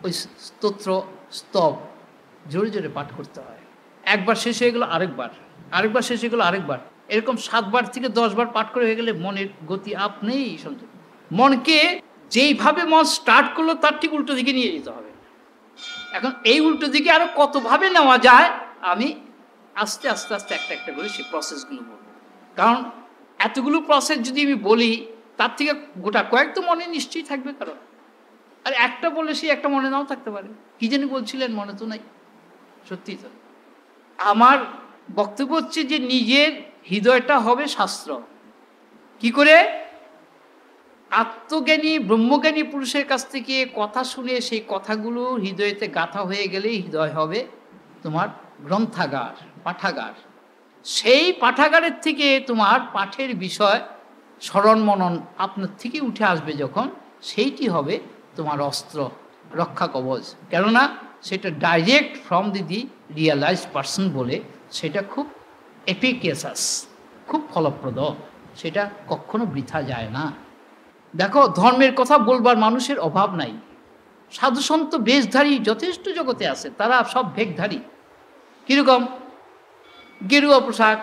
ওই স্তোত্র স্তব জোরে জোরে পাঠ করতে হয়। একবার শেষ হয়ে গেল আরেকবার, আরেকবার শেষ হয়ে গেল আরেকবার, এরকম 7 বার থেকে 10 বার পাঠ করে হয়ে গেলে মনের গতি আপনিই সঞ্চয়। মনকে যেইভাবে মন স্টার্ট করলো তার ঠিক উল্টো দিকে নিয়ে যেতে হবে। এখন এই উল্টো দিকে আরো কতভাবে নেওয়া যায় আমি আস্তে আস্তে আস্তে একটা একটা করে সেই প্রসেসগুলো বলবো। কারণ এতগুলো প্রসেস যদি আমি বলি তার থেকে গোটা কয়েক তো মনে নিশ্চয়ই থাকবে। কারণ আর একটা বললে সেই একটা মনে নাও থাকতে পারে। কি জানি বলছিলেন, মনে তো নাই। সত্যি তো আমার বক্তব্য হচ্ছে যে নিজের হৃদয়টা হবে শাস্ত্র। কি করে? আত্মজ্ঞানী ব্রহ্মজ্ঞানী পুরুষের কাছ থেকে কথা শুনে সেই কথাগুলো হৃদয়েতে গাঁথা হয়ে গেলেই হৃদয় হবে তোমার গ্রন্থাগার, পাঠাগার। সেই পাঠাগারের থেকে তোমার পাঠের বিষয় স্মরণ মনন আপনার থেকে উঠে আসবে যখন, সেইটি হবে তোমার অস্ত্র, রক্ষা কবচ। কেননা সেটা direct from the realised person বলে সেটা খুব এফিকেসাস, খুব ফলপ্রদ, সেটা কখনো বৃথা যায় না। দেখো, ধর্মের কথা বলবার মানুষের অভাব নাই। সাধুসন্ত বেশধারী যথেষ্ট জগতে আছে, তারা সব ভেকধারী। কীরকম? গেরুয়া পোশাক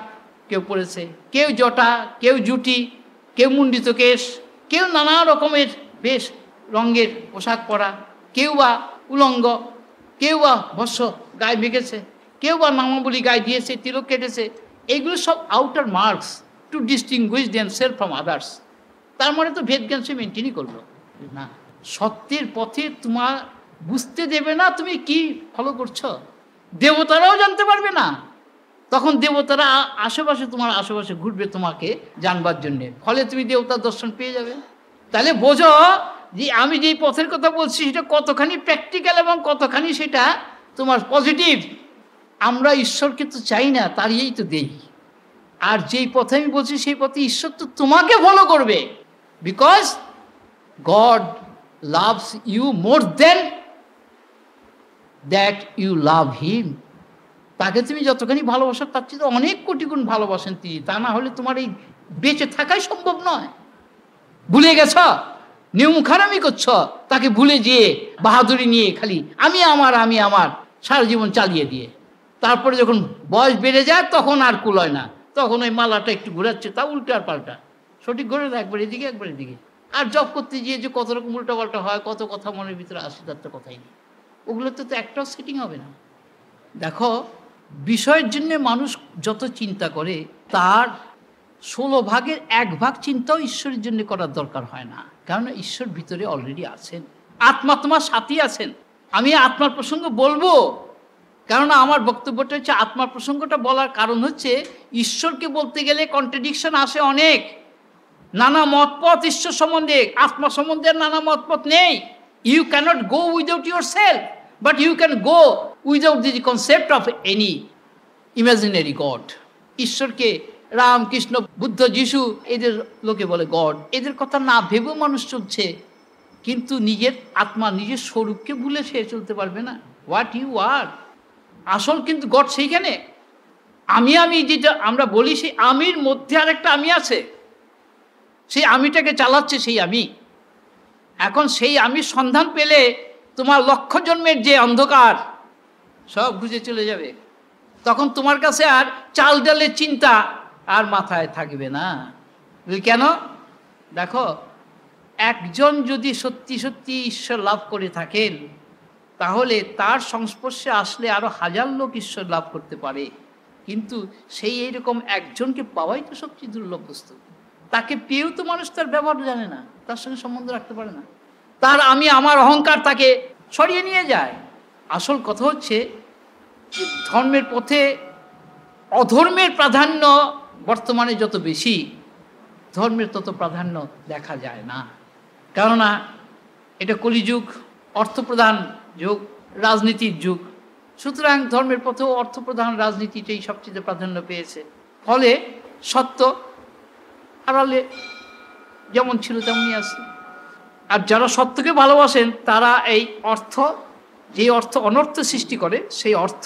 কেউ পরেছে, কেউ জটা, কেউ জুটি, কেউ মুন্ডিত কেশ, কেউ নানা রকমের বেশ রঙের পোশাক পরা, কেউ বা উলঙ্গ, কেউ বা ভস্য গায়ে মেখেছে, কেউ বা নামাবলী গায়ে দিয়েছে, তিলক কেটেছে। এগুলো সব outer marks to distinguish themselves from others. তার মানে তো ভেদজ্ঞান সে মেনটেনই করলো না। সত্যের পথে তোমার বুঝতে দেবে না তুমি কি ফলো করছো। দেবতারাও জানতে পারবে না। তখন দেবতারা আশেপাশে, তোমার আশেপাশে ঘুরবে তোমাকে জানবার জন্যে, ফলে তুমি দেবতার দর্শন পেয়ে যাবে। তাহলে বোঝো যে আমি যেই পথের কথা বলছি সেটা কতখানি প্র্যাকটিক্যাল এবং কতখানি সেটা তোমার পজিটিভ। আমরা ঈশ্বরকে তো চাই না, তারই তো দেই। আর যেই পথে আমি বলছি সেই পথে ঈশ্বর তো তোমাকে ফলো করবে, because God loves you more than that you love him. তাকে তুমি যতখানি ভালোবাসো তার চেয়ে অনেক কোটি গুণ ভালোবাসেন তিনি, তা না হলে তোমার এই বেঁচে থাকাই সম্ভব নয়। ভুলে গেছ, নিয়মখানামি করছ, তাকে ভুলে যেয়ে বাহাদুরি নিয়ে খালি আমি আমার সারা জীবন চালিয়ে দিয়ে তারপরে যখন বয়স বেড়ে যায় তখন আর কুলয় না, তখন ওই মালাটা একটু ঘুরাচ্ছে, তা উল্টো আর পাল্টা, সঠিক ঘুরে না, একবার এদিকে একবার এদিকে। আর জব করতে গিয়ে যে কত রকম উল্টা পাল্টা হয়, কত কথা মনের ভিতরে আসে, তার তো কথাই নেই। ওগুলোতে তো একটাও সেটিং হবে না। দেখো, বিষয়ের জন্য মানুষ যত চিন্তা করে তার 16 ভাগের 1 ভাগ চিন্তাও ঈশ্বরের জন্য করার দরকার হয় না, কারণ ঈশ্বর ভিতরে অলরেডি আছেন, আত্মা তোমার সাথী আছেন। আমি আত্মার প্রসঙ্গ বলবো, কারণ আমার বক্তব্যটা হচ্ছে আত্মার প্রসঙ্গটা বলার কারণ হচ্ছে ঈশ্বরকে বলতে গেলে কন্ট্রাডিকশন আসে অনেক, নানা মতপথ ঈশ্বর সম্বন্ধে, আত্মা সম্বন্ধে নানা মতপথ নেই। You cannot go without yourself, but you can go without the concept of any imaginary God. ঈশ্বরকে রাম, কৃষ্ণ, বুদ্ধ, যিশু, এদের লোকে বলে গড, এদের কথা না ভেবেও মানুষ চলছে, কিন্তু নিজের আত্মা, নিজের স্বরূপকে ভুলে সে চলতে পারবে না। হোয়াট ইউ আর, আসল কিন্তু গড সেইখানে। আমি যেটা আমরা বলি, সেই আমির মধ্যে আরেকটা আমি আছে, সেই আমিটাকে চালাচ্ছে সেই আমি। এখন সেই আমির সন্ধান পেলে তোমার লক্ষ জন্মের যে অন্ধকার সব বুঝে চলে যাবে, তখন তোমার কাছে আর চাল ডালের চিন্তা আর মাথায় থাকবে না। কেন? দেখো, একজন যদি সত্যি সত্যি ঈশ্বর লাভ করে থাকেন, তাহলে তার সংস্পর্শে আসলে আরো 1000 লোক ঈশ্বর লাভ করতে পারে, কিন্তু সেই এইরকম একজনকে পাওয়াই তো সবচেয়ে দুর্লভ বস্তু। তাকে পেয়েও তো মানুষ তার ব্যবহার জানে না, তার সঙ্গে সম্বন্ধ রাখতে পারে না, তার আমি আমার অহংকার তাকে সরিয়ে নিয়ে যায়। আসল কথা হচ্ছে যে ধর্মের পথে অধর্মের প্রাধান্য বর্তমানে যত বেশি, ধর্মের তত প্রাধান্য দেখা যায় না। কেননা এটা কলিযুগ, অর্থপ্রধান যুগ, রাজনীতির যুগ। সুতরাং ধর্মের পথেও অর্থপ্রধান রাজনীতিটাই সবচেয়ে প্রাধান্য পেয়েছে। ফলে সত্য আড়ালে যেমন ছিল তেমনই আছে। আর যারা সত্যকে ভালোবাসেন তারা এই অর্থ, যে অর্থ অনর্থ সৃষ্টি করে, সেই অর্থ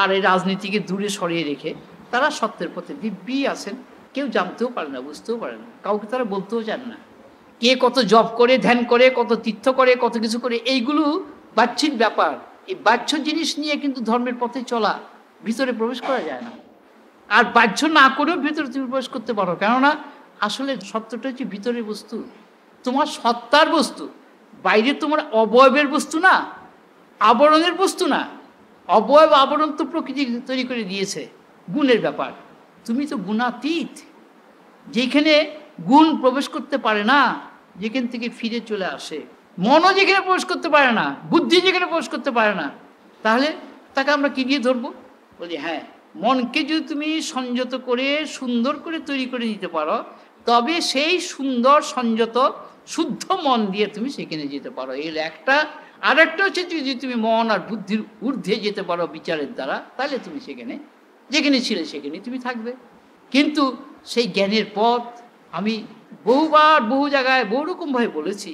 আর এই রাজনীতিকে দূরে সরিয়ে রেখে তারা সত্যের পথে দিব্যি আছেন। কেউ জানতেও পারে না, বুঝতেও পারে না, কাউকে তারা বলতেও চান না। কে কত জপ করে, ধ্যান করে, কত তীর্থ করে, কত কিছু করে, এইগুলো বাহ্যিক ব্যাপার। এই বাহ্য জিনিস নিয়ে কিন্তু ধর্মের পথে চলা, ভিতরে প্রবেশ করা যায় না। আর বাহ্য না করেও ভিতরে তুমি প্রবেশ করতে পারো, কেননা আসলে সত্যটা হচ্ছে ভিতরের বস্তু, তোমার সত্তার বস্তু। বাইরে তোমার অবয়বের বস্তু না, আবরণের বস্তু না। অবয়ব আবরণ তো প্রকৃতি তৈরি করে দিয়েছে, গুণের ব্যাপার। তুমি তো গুণাতীত, যেখানে গুণ প্রবেশ করতে পারে না, যেখান থেকে ফিরে চলে আসে। মনও যেখানে প্রবেশ করতে পারে না, বুদ্ধি যেখানে প্রবেশ করতে পারে না, তাহলে তাকে আমরা কি দিয়ে ধরবো? বলি হ্যাঁ, মনকে যদি তুমি সংযত করে সুন্দর করে তৈরি করে নিতে পারো, তবে সেই সুন্দর সংযত শুদ্ধ মন দিয়ে তুমি সেখানে যেতে পারো। এর একটা। আর একটা হচ্ছে যদি তুমি মন আর বুদ্ধির ঊর্ধ্বে যেতে পারো বিচারের দ্বারা, তাহলে তুমি সেখানে যেখানে ছিলে সেখানে তুমি থাকবে। কিন্তু সেই জ্ঞানের পথ আমি বহুবার বহু জায়গায় বহু রকমভাবে বলেছি,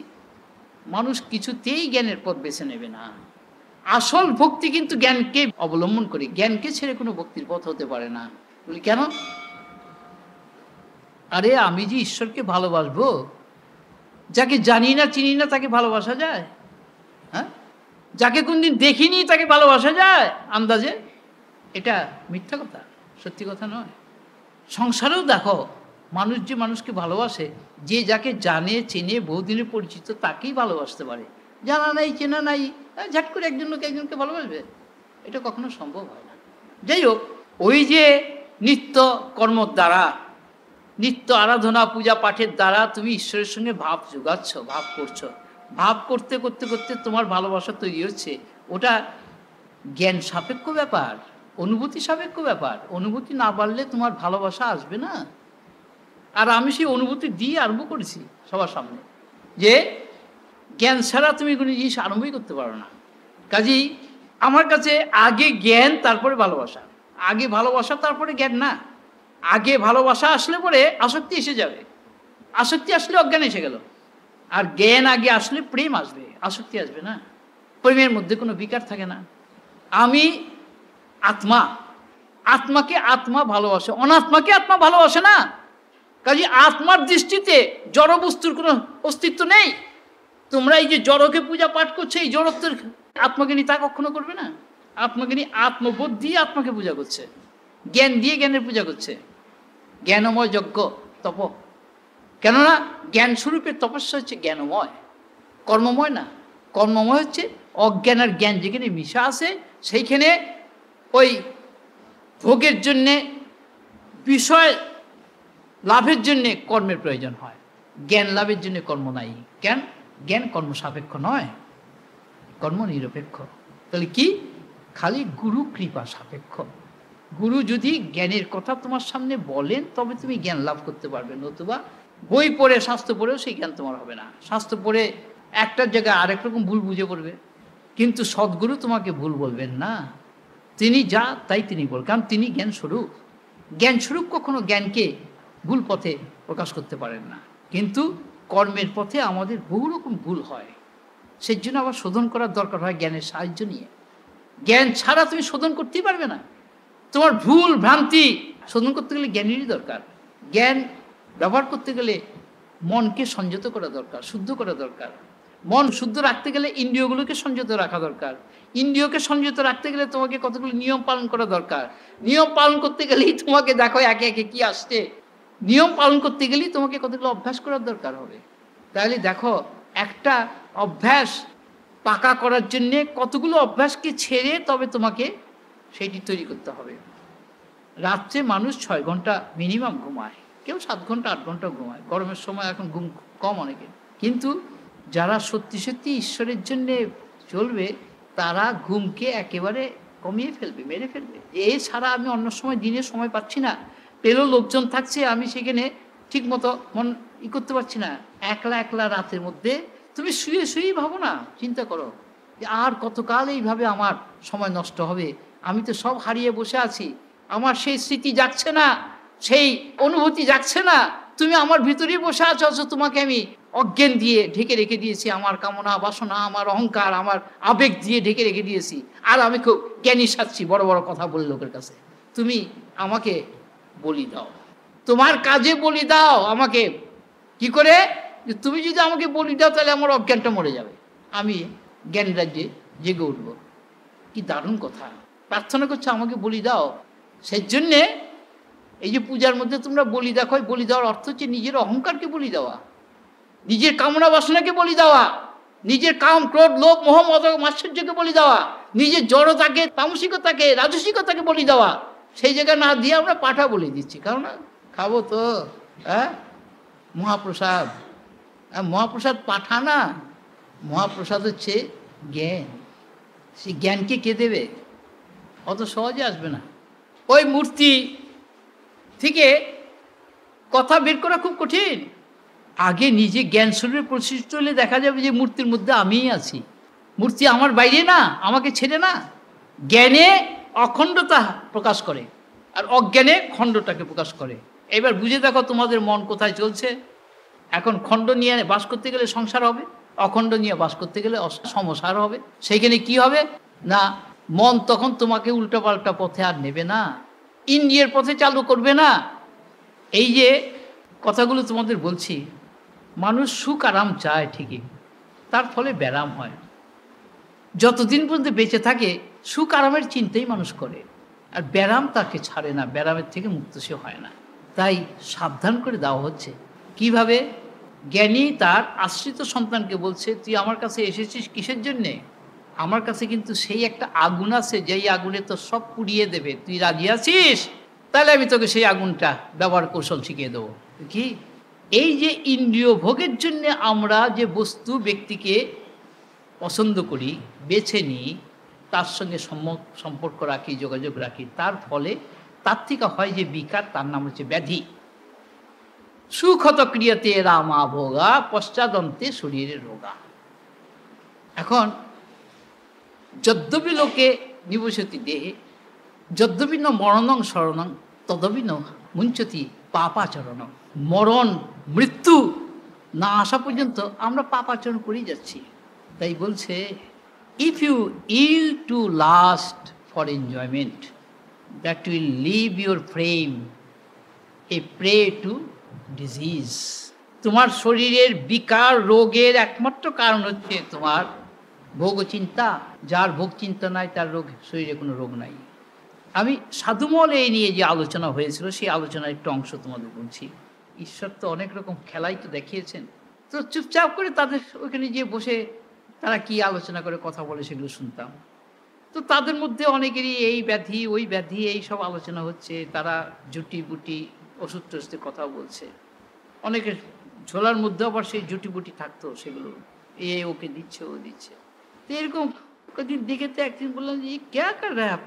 মানুষ কিছুতেই জ্ঞানের পথ বেছে নেবে না। আসল ভক্তি কিন্তু জ্ঞানকে অবলম্বন করে, জ্ঞানকে ছেড়ে কোনো ভক্তির পথ হতে পারে না। বলি কেন? আরে আমি যে ঈশ্বরকে ভালোবাসবো, যাকে জানি না চিনি না তাকে ভালোবাসা যায়? হ্যাঁ, যাকে কোনদিন দেখিনি তাকে ভালোবাসা যায় আন্দাজে? এটা মিথ্যা কথা, সত্যি কথা নয়। সংসারেও দেখো, মানুষ যে মানুষকে ভালোবাসে, যে যাকে জানে চেনে বহুদিনের পরিচিত তাকেই ভালোবাসতে পারে। জানা নাই চেনা নাই ঝাট করে একজন লোক একজনকে ভালোবাসবে, এটা কখনো সম্ভব হয় না। যাই হোক, ওই যে নিত্য কর্মর দ্বারা, নিত্য আরাধনা পূজা পাঠের দ্বারা তুমি ঈশ্বরের সঙ্গে ভাব যোগাচ্ছ, ভাব করছো। ভাব করতে করতে করতে তোমার ভালোবাসা তৈরি হচ্ছে। ওটা জ্ঞান সাপেক্ষ ব্যাপার, অনুভূতি সাপেক্ষ ব্যাপার। অনুভূতি না বাড়লে তোমার ভালোবাসা আসবে না। আর আমি সেই অনুভূতি দিয়ে আরম্ভ করেছি সবার সামনে, যে জ্ঞান ছাড়া তুমি কোনো জিনিস আরম্ভই করতে পারো না। কাজেই আমার কাছে আগে জ্ঞান, তারপরে ভালোবাসা। আগে ভালোবাসা, তারপরে জ্ঞান না। আগে ভালোবাসা আসলে পরে আসক্তি এসে যাবে, আসক্তি আসলে অজ্ঞান এসে গেল। আর জ্ঞান আগে আসলে প্রেম আসবে, আসক্তি আসবে না। প্রেমের মধ্যে কোনো বিকার থাকে না। আমি আত্মা, আত্মাকে আত্মা ভালোবাসে, অনাত্মাকে আত্মা ভালোবাসে না। কাজে আত্মার দৃষ্টিতে জড় বস্তুর কোনো অস্তিত্ব নেই। তোমরা এই যে জড়কে পূজা পাঠ করছে, এই জড়ত্বের আত্মাকে নিয়ে তা কখনো করবে না। আত্মাকে নিয়ে আত্মবোধ দিয়ে আত্মাকে পূজা করছে, জ্ঞান দিয়ে জ্ঞানের পূজা করছে। জ্ঞানময় যজ্ঞ তপ, কেননা জ্ঞান স্বরূপের তপস্যা হচ্ছে জ্ঞানময়, কর্মময় না। কর্মময় হচ্ছে অজ্ঞান আর জ্ঞান যেখানে মিশা আছে, সেইখানে ওই ভোগের জন্যে, বিষয় লাভের জন্যে কর্মের প্রয়োজন হয়, জ্ঞান লাভের জন্য কর্ম নাই। জ্ঞান জ্ঞান কর্ম সাপেক্ষ নয়, কর্ম নিরপেক্ষ। তাহলে কি? খালি গুরু কৃপা সাপেক্ষ। গুরু যদি জ্ঞানের কথা তোমার সামনে বলেন তবে তুমি জ্ঞান লাভ করতে পারবে, নতুবা বই পড়ে শাস্ত্র পড়েও সেই জ্ঞান তোমার হবে না। শাস্ত্র পড়ে একটার জায়গায় আরেক রকম ভুল বুঝে পড়বে, কিন্তু সদ্গুরু তোমাকে ভুল বলবেন না। তিনি যা তাই তিনি বল, কারণ তিনি জ্ঞান স্বরূপ। জ্ঞান স্বরূপ কখনো জ্ঞানকে ভুল পথে প্রকাশ করতে পারেন না। কিন্তু কর্মের পথে আমাদের বহু রকম ভুল হয়, সেই জন্য আবার শোধন করার দরকার হয় জ্ঞানের সাহায্য নিয়ে। জ্ঞান ছাড়া তুমি শোধন করতেই পারবে না। তোমার ভুল ভ্রান্তি শোধন করতে গেলে জ্ঞানেরই দরকার। জ্ঞান ব্যবহার করতে গেলে মনকে সংযত করা দরকার, শুদ্ধ করা দরকার। মন শুদ্ধ রাখতে গেলে ইন্দ্রিয়গুলোকে সংযত রাখা দরকার। ইন্দ্রিয়কে সংযত রাখতে গেলে তোমাকে কতগুলো নিয়ম পালন করা দরকার। নিয়ম পালন করতে গেলেই তোমাকে দেখো একে একে কি আসছে। নিয়ম পালন করতে গেলেই তোমাকে কতগুলো অভ্যাস করার দরকার হবে। তাহলে দেখো, একটা অভ্যাস পাকা করার জন্যে কতগুলো অভ্যাসকে ছেড়ে তবে তোমাকে সেটি তৈরি করতে হবে। রাত্রে মানুষ 6 ঘন্টা মিনিমাম ঘুমায়, কেউ 7 ঘন্টা 8 ঘন্টা ঘুমায়। গরমের সময় এখন ঘুম কম অনেকে, কিন্তু যারা সত্যি সত্যি ঈশ্বরের জন্যে চলবে তারা ঘুমকে একেবারে কমিয়ে ফেলবে, মেরে ফেলবে। এছাড়া আমি অন্য সময় দিনে সময় পাচ্ছি না, পেলেও লোকজন থাকছে, আমি সেখানে ঠিক মতো মন করতে পারছি না। একলা একলা রাতের মধ্যে তুমি শুয়ে শুয়েই ভাবো না, চিন্তা করো যে আর কতকাল এইভাবে আমার সময় নষ্ট হবে। আমি তো সব হারিয়ে বসে আছি, আমার সেই স্মৃতি যাচ্ছে না, সেই অনুভূতি যাচ্ছে না। তুমি আমার ভিতরেই বসে আছো, অথচ তোমাকে আমি অজ্ঞান দিয়ে ঢেকে রেখে দিয়েছি। আমার কামনা বাসনা, আমার অহংকার, আমার আবেগ দিয়ে ঢেকে রেখে দিয়েছি। আর আমি খুব জ্ঞানী সাচ্ছি, বড় বড় কথা বলে লোকের কাছে। তুমি আমাকে বলি দাও, তোমার কাজে বলি দাও আমাকে। কি করে? তুমি যদি আমাকে বলি দাও তাহলে আমার অজ্ঞানটা মরে যাবে, আমি জ্ঞান রাজ্যে জেগে উঠব। কি দারুণ কথা! প্রার্থনা করছো আমাকে বলি দাও। সেই জন্যে এই যে পূজার মধ্যে তোমরা বলি দেখো, বলি দেওয়ার অর্থ হচ্ছে নিজের অহংকারকে বলি দেওয়া, নিজের কামনা বাসনাকে বলি দেওয়া, নিজের কাম ক্রোধ লোভ মোহ মদ মাৎসর্যকে বলি দেওয়া, নিজের জড়তাকে, তামসিকতাকে, রাজসিকতাকে বলি দেওয়া। সেই জায়গায় না দিয়ে আমরা পাঠা বলে দিচ্ছি, কারণ খাবো তো, হ্যাঁ মহাপ্রসাদ। মহাপ্রসাদ পাঠা না, মহাপ্রসাদ হচ্ছে জ্ঞান। সেই জ্ঞানকে কে দেবে? অত সহজে আসবে না। ওই মূর্তি থেকে কথা বের করা খুব কঠিন। আগে নিজে জ্ঞান স্বরূপে প্রতিষ্ঠিত হলে দেখা যাবে যে মূর্তির মধ্যে আমিই আছি, মূর্তি আমার বাইরে না, আমাকে ছেড়ে না। জ্ঞানে অখণ্ডতা প্রকাশ করে আর অজ্ঞানে খণ্ডটাকে প্রকাশ করে। এবার বুঝে দেখো তোমাদের মন কোথায় চলছে। এখন খণ্ড নিয়ে বাস করতে গেলে সংসার হবে, অখণ্ড নিয়ে বাস করতে গেলে সমসার হবে। সেইখানে কি হবে না, মন তখন তোমাকে উল্টাপাল্টা পথে আর নেবে না, ইন্দ্রিয়ের পথে চালু করবে না। এই যে কথাগুলো তোমাদের বলছি, মানুষ সুখ আরাম চায় ঠিকই, তার ফলে ব্যারাম হয়। যতদিন পর্যন্ত বেঁচে থাকে সুখ আরামের চিন্তাই মানুষ করে, আর ব্যারাম তাকে ছাড়ে না, ব্যারামের থেকে মুক্ত সে হয় না। তাই সাবধান করে দেওয়া হচ্ছে। কিভাবে? জ্ঞানী তার আশ্রিত সন্তানকে বলছে, তুই আমার কাছে এসেছিস কিসের জন্যে? আমার কাছে কিন্তু সেই একটা আগুন আছে, যেই আগুনে তো সব পুড়িয়ে দেবে। তুই রাজি আছিস? তাহলে আমি তোকে সেই আগুনটা ব্যবহার কৌশল শিখিয়ে দেবো। কি? এই যে ইন্দ্রিয় ভোগের জন্য আমরা যে বস্তু ব্যক্তিকে পছন্দ করি, বেছে নিই, তার সঙ্গে সম্পর্ক রাখি, যোগাযোগ রাখি, তার ফলে তার থেকে হয় যে বিকার, তার নাম হচ্ছে ব্যাধি। সুখত ক্রিয়াতে রামা ভোগা, পশ্চাদন্তে শরীরের রোগা। এখন যদ্যপি লোকে নিবসতি দেহে, যদ্যপি ন মরণং শরণং তদবিন মুঞ্চতি পাপাচরণ, মরণ মৃত্যু না আসা পর্যন্ত আমরা পাপাচরণ করেই যাচ্ছি। তাই বলছে, if you ill to lust for enjoyment, that will leave your frame a prey to disease. তোমার শরীরের বিকার রোগের একমাত্র কারণ হচ্ছে তোমার ভোগ চিন্তা। যার ভোগ চিন্তা নাই তার রোগ, শরীরে কোনো রোগ নাই। আমি সাধুমল এই নিয়ে যে আলোচনা হয়েছিল সেই আলোচনার একটু অংশ তোমাদের বলছি। ঈশ্বর তো অনেক রকম খেলাই তো দেখিয়েছেন, তো চুপচাপ করে তাদের ওইখানে গিয়ে বসে তারা কি আলোচনা করে কথা বলে সেগুলো শুনতাম। তো তাদের মধ্যে অনেকেরই এই ব্যাধি ওই ব্যাধি এই সব আলোচনা হচ্ছে, তারা জুটি বুটি ওষুধ টষুধের কথা বলছে। অনেকের ঝোলার মধ্যে আবার সেই জুটি বুটি থাকতো, সেগুলো ওকে দিচ্ছে ও দিচ্ছে। तो এরকম কদিন দেখে তো একদিন বললাম যে क्या कर रहे हैं आप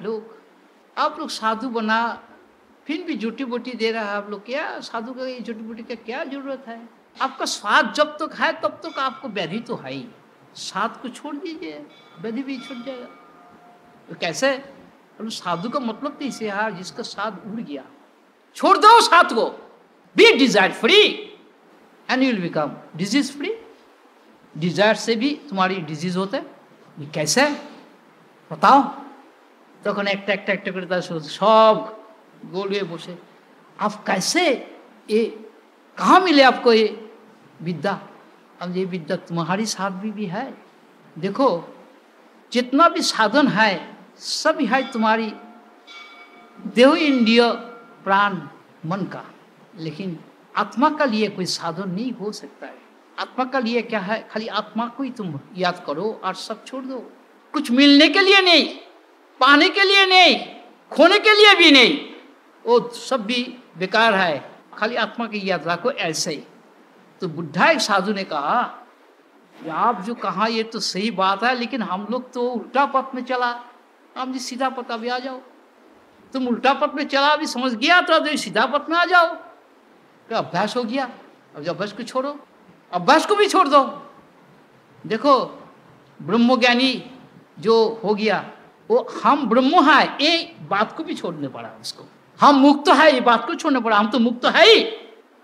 लोग साधु बना फिर भी जूटी बूटी दे रहा है आप लोग, क्या साधु का ये जूटी बूटी का क्या जरूरत है? आपका स्वाद जब तक है तब तक आपको व्याधि तो है ही, स्वाद को छोड़ दीजिए व्याधि भी छूट जाएगा। तो कैसे? साधु का मतलब तो इसे है जिसका स्वाद उड़ गया, छोड़ दो स्वाद को, be desire free and you will become disease free. Desire से भी तुम्हारी डिजीज होते है, ये कैसे बताओ? তখন একটা একটা একটা করে তার সব গোলিয়ে বসে, आप कैसे ये कहाँ मिले आपको ये विद्या? अब ये विद्या तुम्हारी साथ भी है। देखो जितना भी साधन है सब है तुम्हारी देह इंद्रिय प्राण मन का, लेकिन आत्मा का लिए कोई साधन नहीं हो सकता है। आत्मा का लिए क्या है? खाली आत्मा को ही तुम याद करो और सब छोड़ दो। कुछ मिलने के लिए नहीं, पाने के लिए नहीं, खोने के लिए भी नहीं, वो सब भी बेकार है, खाली आत्मा की याद रखो ऐसे ही। तो बुद्धा एक साधु ने कहा, आप जो कहा ये तो सही बात है, लेकिन हम लोग तो उल्टा पथ में चला, आप जी सीधा पथ अभी आ जाओ। तुम उल्टा पथ में चला अभी समझ गया तो अभी सीधा पथ में आ जाओ। तो अभ्यास हो गया, अब अभ्यास को छोड़ो, अभ्यास को भी छोड़ दो। देखो ब्रह्मज्ञानी जो हो गया वो हम ब्रह्म है ये बात को भी छोड़ने पड़ा उसको, हम मुक्त है ये बात को छोड़ने पड़ा। हम तो मुक्त है ही,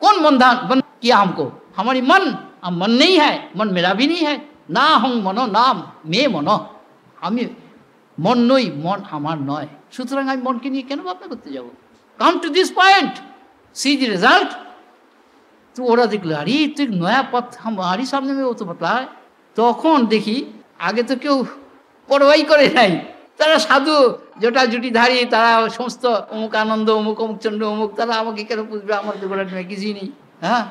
कौन बंधन किया हमको? हमारी मन, हम मन नहीं है, मन मेरा भी नहीं है, ना हम मनो नाम मे मनो, আমি মন নই, মন আমার নয়, সুতরাং আমি মনকে নিয়ে কেন ভাবনা করতে যাব? Come to this point, see the result. तो ওরা দেখলো আরে তো एक नया पथ हमारी सामने में वो तो बतलाए। তখন দেখি আগে তো কেউ পরোয়াই করে নাই, তারা সাধু জটা জুটিধারী, তারা সমস্ত অমুক আনন্দ অমুক অমুক চন্দ্র অমুক, তারা আমাকে কেন বুঝবে? আমার তো গোড়া টুড়া কিছুই নেই, হ্যাঁ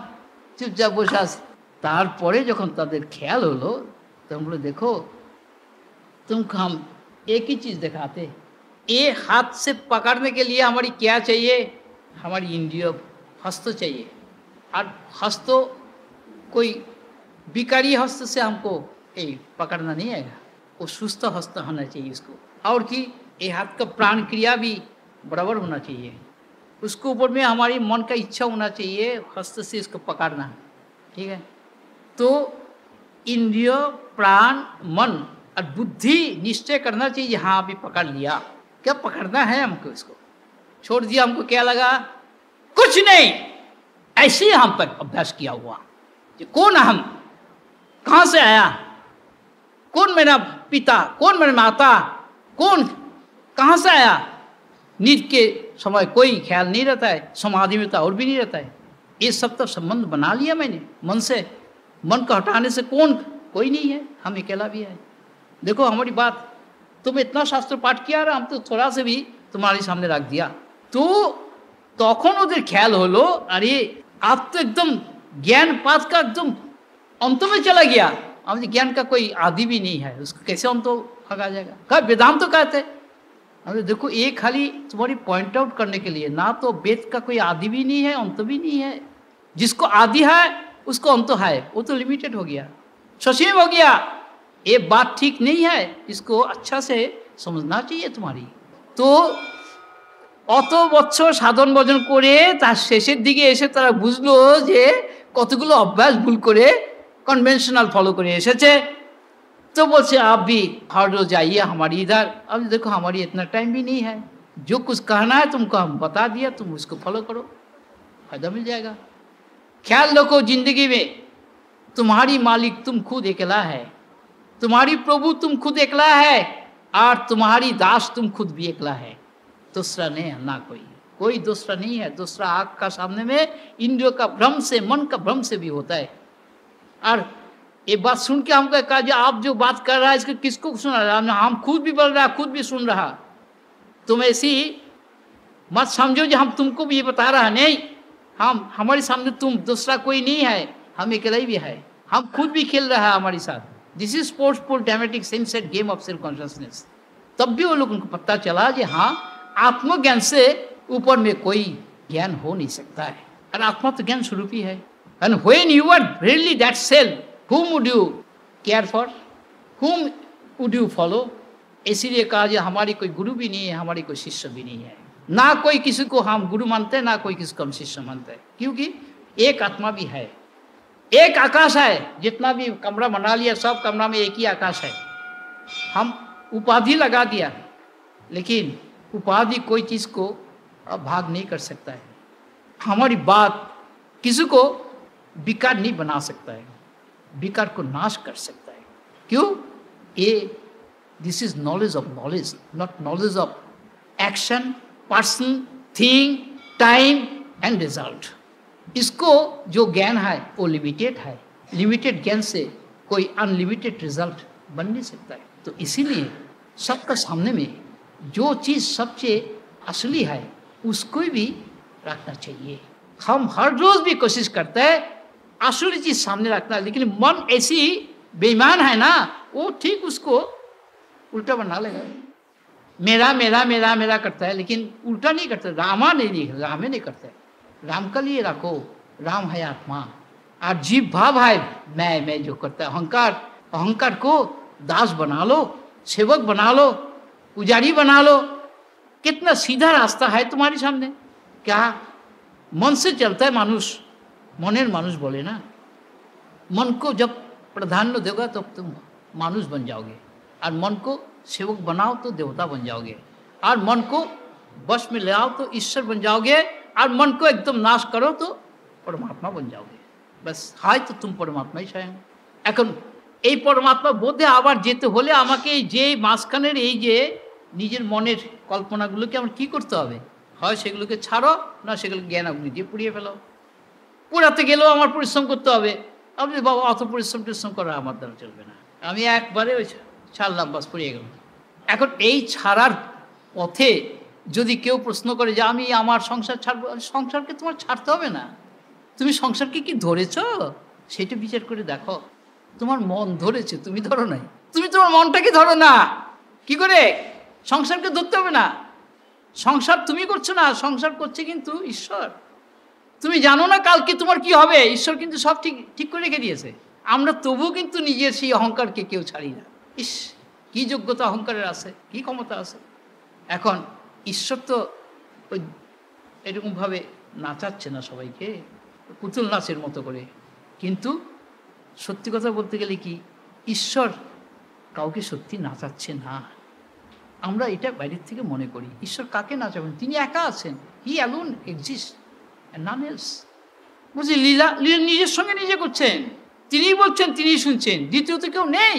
চুপচাপ বসে আছে। তারপরে যখন তাদের খেয়াল হলো তখন বলে देखो तुमको हम एक ही चीज़ दिखाते, ये हाथ से पकड़ने के लिए हमारी क्या चाहिए? हमारी इंद्रिय हस्त चाहिए, और हस्त कोई बिकारी हस्त से हमको ये पकड़ना नहीं आएगा, वो सुस्त हस्त होना चाहिए इसको। और कि ये हाथ का प्राण क्रिया भी बराबर होना चाहिए, उसके ऊपर में हमारी मन का इच्छा होना चाहिए हस्त से इसको पकड़ना, ठीक है? तो इंद्रिय प्राण मन और बुद्धि निश्चय करना चाहिए, हाँ अभी पकड़ लिया, क्या पकड़ना है हमको, इसको छोड़ दिया, हमको क्या लगा? कुछ नहीं, ऐसे ही हम पर अभ्यास किया हुआ कि कौन हम, कहाँ से आया, कौन मेरा पिता, कौन मेरा माता, कौन कहाँ से आया? नींद के समय कोई ख्याल नहीं रहता है, समाधि में तो और भी नहीं रहता है। ये सब तो संबंध बना लिया मैंने मन से, मन को हटाने से कौन, कोई नहीं है, हम अकेला भी है। देखो हमारी बात, तुम इतना शास्त्र पाठ किया और हम तो थोड़ा से भी तुम्हारे सामने रख दिया। तो তখন ওদের খেয়াল হলো अरे आप तो एकदम ज्ञान पात का एकदम अंत में चला गया, अब ज्ञान का कोई आदि भी नहीं है, उसको कैसे अंत भगा जाएगा? कहा वेदांत तो कहते, अरे देखो ये खाली तुम्हारी पॉइंट आउट करने के लिए, ना तो वेद का कोई आदि भी नहीं है अंत भी नहीं है, जिसको आदि है उसको अंत है, वो तो लिमिटेड हो गया, ससीम हो गया। ये बात ठीक नहीं है, इसको अच्छा से समझना चाहिए तुम्हारी। तो অত বছর সাধন ভজন করে তার শেষের দিকে এসে তারা বুঝলো যে কতগুলো অভ্যাস ভুল করে কনভেনশনাল ফলো করে এসেছে। तो बोलते आप भी हर रोज आइए हमारी इधर। अब देखो हमारी इतना टाइम भी नहीं है, जो कुछ कहना है तुमको हम बता दिया, तुम उसको फॉलो करो, फायदा मिल जाएगा। ख्याल रखो जिंदगी में तुम्हारी मालिक तुम खुद अकेला है, तुम्हारी प्रभु तुम खुद अकेला है, और तुम्हारी दास तुम खुद भी अकेला है, दूसरा नहीं है, ना कोई दूसरा नहीं है। दूसरा आग का सामने में इंद्रियों का भ्रम से, मन का भ्रम से भी होता है। और ये बात सुन के हमको कहा जो आप जो बात कर रहा है इसको किसको सुना रहा है? हम खुद भी बोल रहा, खुद भी सुन रहा। तुम ऐसी मत समझो जो हम तुमको भी ये बता रहा, नहीं, हम हमारे सामने तुम दूसरा कोई नहीं है, हम अकेला ही भी है, हम खुद भी खेल रहा है हमारे साथ। This is sportsful dramatic sensed game of self consciousness. तब भी वो लोग उनको पता चला कि हाँ, आत्मज्ञान से ऊपर में कोई ज्ञान हो नहीं सकता है, और आत्मा तो ज्ञान स्वरूप ही है। And when you are really that self, whom would you care for? whom would you follow? इसीलिए कहा कि हमारी कोई गुरु भी नहीं है, हमारी कोई शिष्य भी नहीं है, ना कोई किसी को हम गुरु मानते हैं, ना कोई किसी को हम शिष्य मानते हैं, क्योंकि एक आत्मा भी है, एक आकाश है। जितना भी कमरा बना लिया सब कमरा में एक ही आकाश है। हम उपाधि लगा दिया, लेकिन उपाधि कोई चीज़ को अब भाग नहीं कर सकता है। हमारी बात किसी को विकार नहीं बना सकता है, विकार को नाश कर सकता है। क्यों? ये this is knowledge of knowledge, not knowledge of action, person, thing, time and result. इसको जो ज्ञान है वो लिमिटेड है, लिमिटेड ज्ञान से कोई अनलिमिटेड रिजल्ट बन नहीं सकता है। तो इसीलिए सबका सामने में जो चीज़ सबसे असली है उसको भी रखना चाहिए। हम हर रोज भी कोशिश करते हैं असली चीज सामने रखना, लेकिन मन ऐसी बेईमान है ना, वो ठीक उसको उल्टा बना लेगा। मेरा मेरा मेरा मेरा करता है, लेकिन उल्टा नहीं करता। रामा नहीं, रामे नहीं करता है। राम का लिए रखो, राम है आत्मा, और जीव भाव है मैं जो करता है। अहंकार, अहंकार को दास बना लो, सेवक बना लो, पुजारी बना लो। कितना सीधा रास्ता है तुम्हारे सामने। क्या मन से चलता है मानुष, मनेर मानुष बोले ना। मन को जब प्राधान्य देगा तो तुम मानुष बन जाओगे, और मन को सेवक बनाओ तो देवता बन जाओगे, और मन को बस में ले आओ तो ईश्वर बन जाओगे, और मन को एकदम नाश करो तो परमात्मा बन जाओगे। बस हाय तो तुम परमात्माई स्वयं। এখন এই পরমাত্মা বোধে আবার যেতে হলে আমাকে যে মাঝখানের এই যে নিজের মনের কল্পনাগুলোকে আমার কি করতে হবে? হয় সেগুলোকে ছাড়ো, না সেগুলোকে জ্ঞানাগ্নি দিয়ে পুড়িয়ে ফেলো। পুরাতে গেলেও আমার পরিশ্রম করতে হবে। আপনি বাবা অত পরিশ্রম করা আমার দ্বারা চলবে না, আমি একবারে ওই ছাড়লাম, বাস পুড়িয়ে গেল। এখন এই ছাড়ার পথে যদি কেউ প্রশ্ন করে যে আমি আমার সংসার ছাড়বো, সংসারকে তোমার ছাড়তে হবে না। তুমি সংসারকে কি ধরেছ সেটা বিচার করে দেখো। তোমার মন ধরেছে, তুমি ধরো নাই। তুমি তোমার মনটাকে ধরো না। কি করে? সংসারকে ধরতে হবে না। সংসার তুমি করছো না, সংসার করছে কিন্তু ঈশ্বর। তুমি জানো না কালকে তোমার কি হবে, ঈশ্বর কিন্তু সব ঠিক করে রেখে দিয়েছে। আমরা তবুও কিন্তু নিজের সেই অহংকারকে কেউ ছাড়ি না। ইস, কি যোগ্যতা অহংকারের আছে, কি ক্ষমতা আছে। এখন ঈশ্বর তো ওই এরকমভাবে নাচাচ্ছে না সবাইকে, পুতুল নাচের মতো করে। কিন্তু সত্যি কথা বলতে গেলে কি, ঈশ্বর কাউকে সত্যি নাচাচ্ছে না। আমরা এটা বাইরের থেকে মনে করি। ঈশ্বর কাকে নাচাবেন? তিনি একা আছেন। He alone exist and none else. বুঝলি, লীলা নিজের সঙ্গে নিজে করছেন, তিনিই বলছেন, তিনিই শুনছেন, দ্বিতীয়ত কেউ নেই।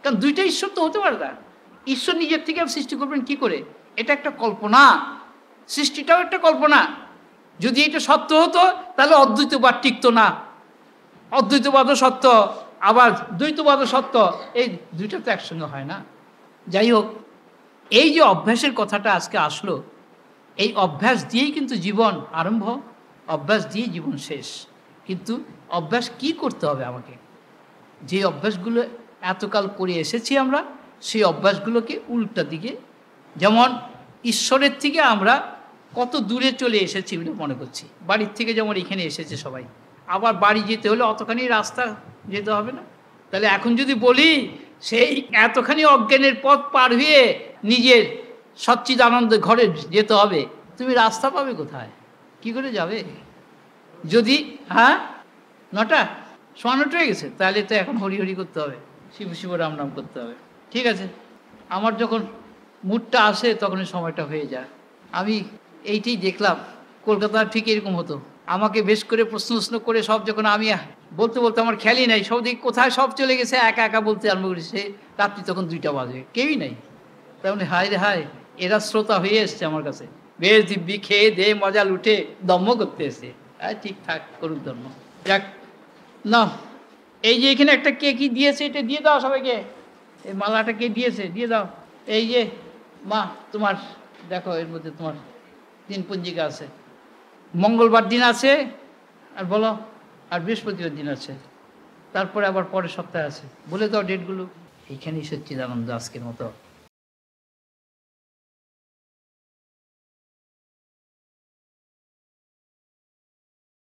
কারণ দুইটা ঈশ্বর তো হতে পারে না। ঈশ্বর নিজের থেকে সৃষ্টি করবেন কি করে? এটা একটা কল্পনা, সৃষ্টিটাও একটা কল্পনা। যদি এটা সত্য হতো তাহলে অদ্বৈতবাদ টিকতো না। অদ্বৈতবাদও সত্য, আবার দ্বৈতবাদও সত্য, এই দুইটা তো একসঙ্গে হয় না। যাই হোক, এই যে অভ্যাসের কথাটা আজকে আসলো, এই অভ্যাস দিয়েই কিন্তু জীবন আরম্ভ, অভ্যাস দিয়েই জীবন শেষ। কিন্তু অভ্যাস কি করতে হবে আমাকে? যে অভ্যাসগুলো এতকাল করে এসেছি আমরা, সেই অভ্যাসগুলোকে উল্টা দিকে, যেমন ঈশ্বরের থেকে আমরা কত দূরে চলে এসেছি বলে মনে করছি। বাড়ির থেকে যেমন এখানে এসেছে সবাই, আবার বাড়ি যেতে হলে অতখানি রাস্তা যেতে হবে না। তাহলে এখন যদি বলি সেই এতখানি অজ্ঞানের পথ পার হয়ে নিজের সচ্চিদানন্দ ঘরে যেতে হবে, তুমি রাস্তা পাবে কোথায়? কি করে যাবে? যদি 9টা 9:15 হয়ে গেছে, তাহলে তো এখন হরি হরি করতে হবে, শিব শিব রাম রাম করতে হবে। ঠিক আছে, আমার যখন মুডটা আসে তখনই সময়টা হয়ে যায়। আমি এইটাই দেখলাম কলকাতা ঠিক এরকম হতো। আমাকে বেশ করে প্রশ্ন করে সব যখন আমি বলতে বলতে আমার খেয়ালই নাই, সব দিকে কোথায় সব চলে গেছে, একা একা বলতে আরম্ভ করেছে। রাত্রি তখন ২টা বাজে, কেউই নাই। তার মানে হায় রে হায়, এরা শ্রোতা হয়ে এসছে আমার কাছে, বেশ দিব্যি খেয়ে দিয়ে মজা লুটে দম্ম করতে এসছে। ঠিকঠাক করুক ধর্ম। যাক, না এই যে এখানে একটা কে কি দিয়েছে, এটা দিয়ে দাও সবাইকে। এই মালাটা কে দিয়েছে দিয়ে দাও। এই যে মা, তোমার দেখো এর মধ্যে তোমার দিনপঞ্জিকা আছে। মঙ্গলবার দিন আছে, আর বলো, আর বৃহস্পতিবার দিন আছে, তারপরে আবার পরের সপ্তাহে আছে, বলে দাও ডেটগুলো। এইখানেই সচ্চিদানন্দ আজকের মতো।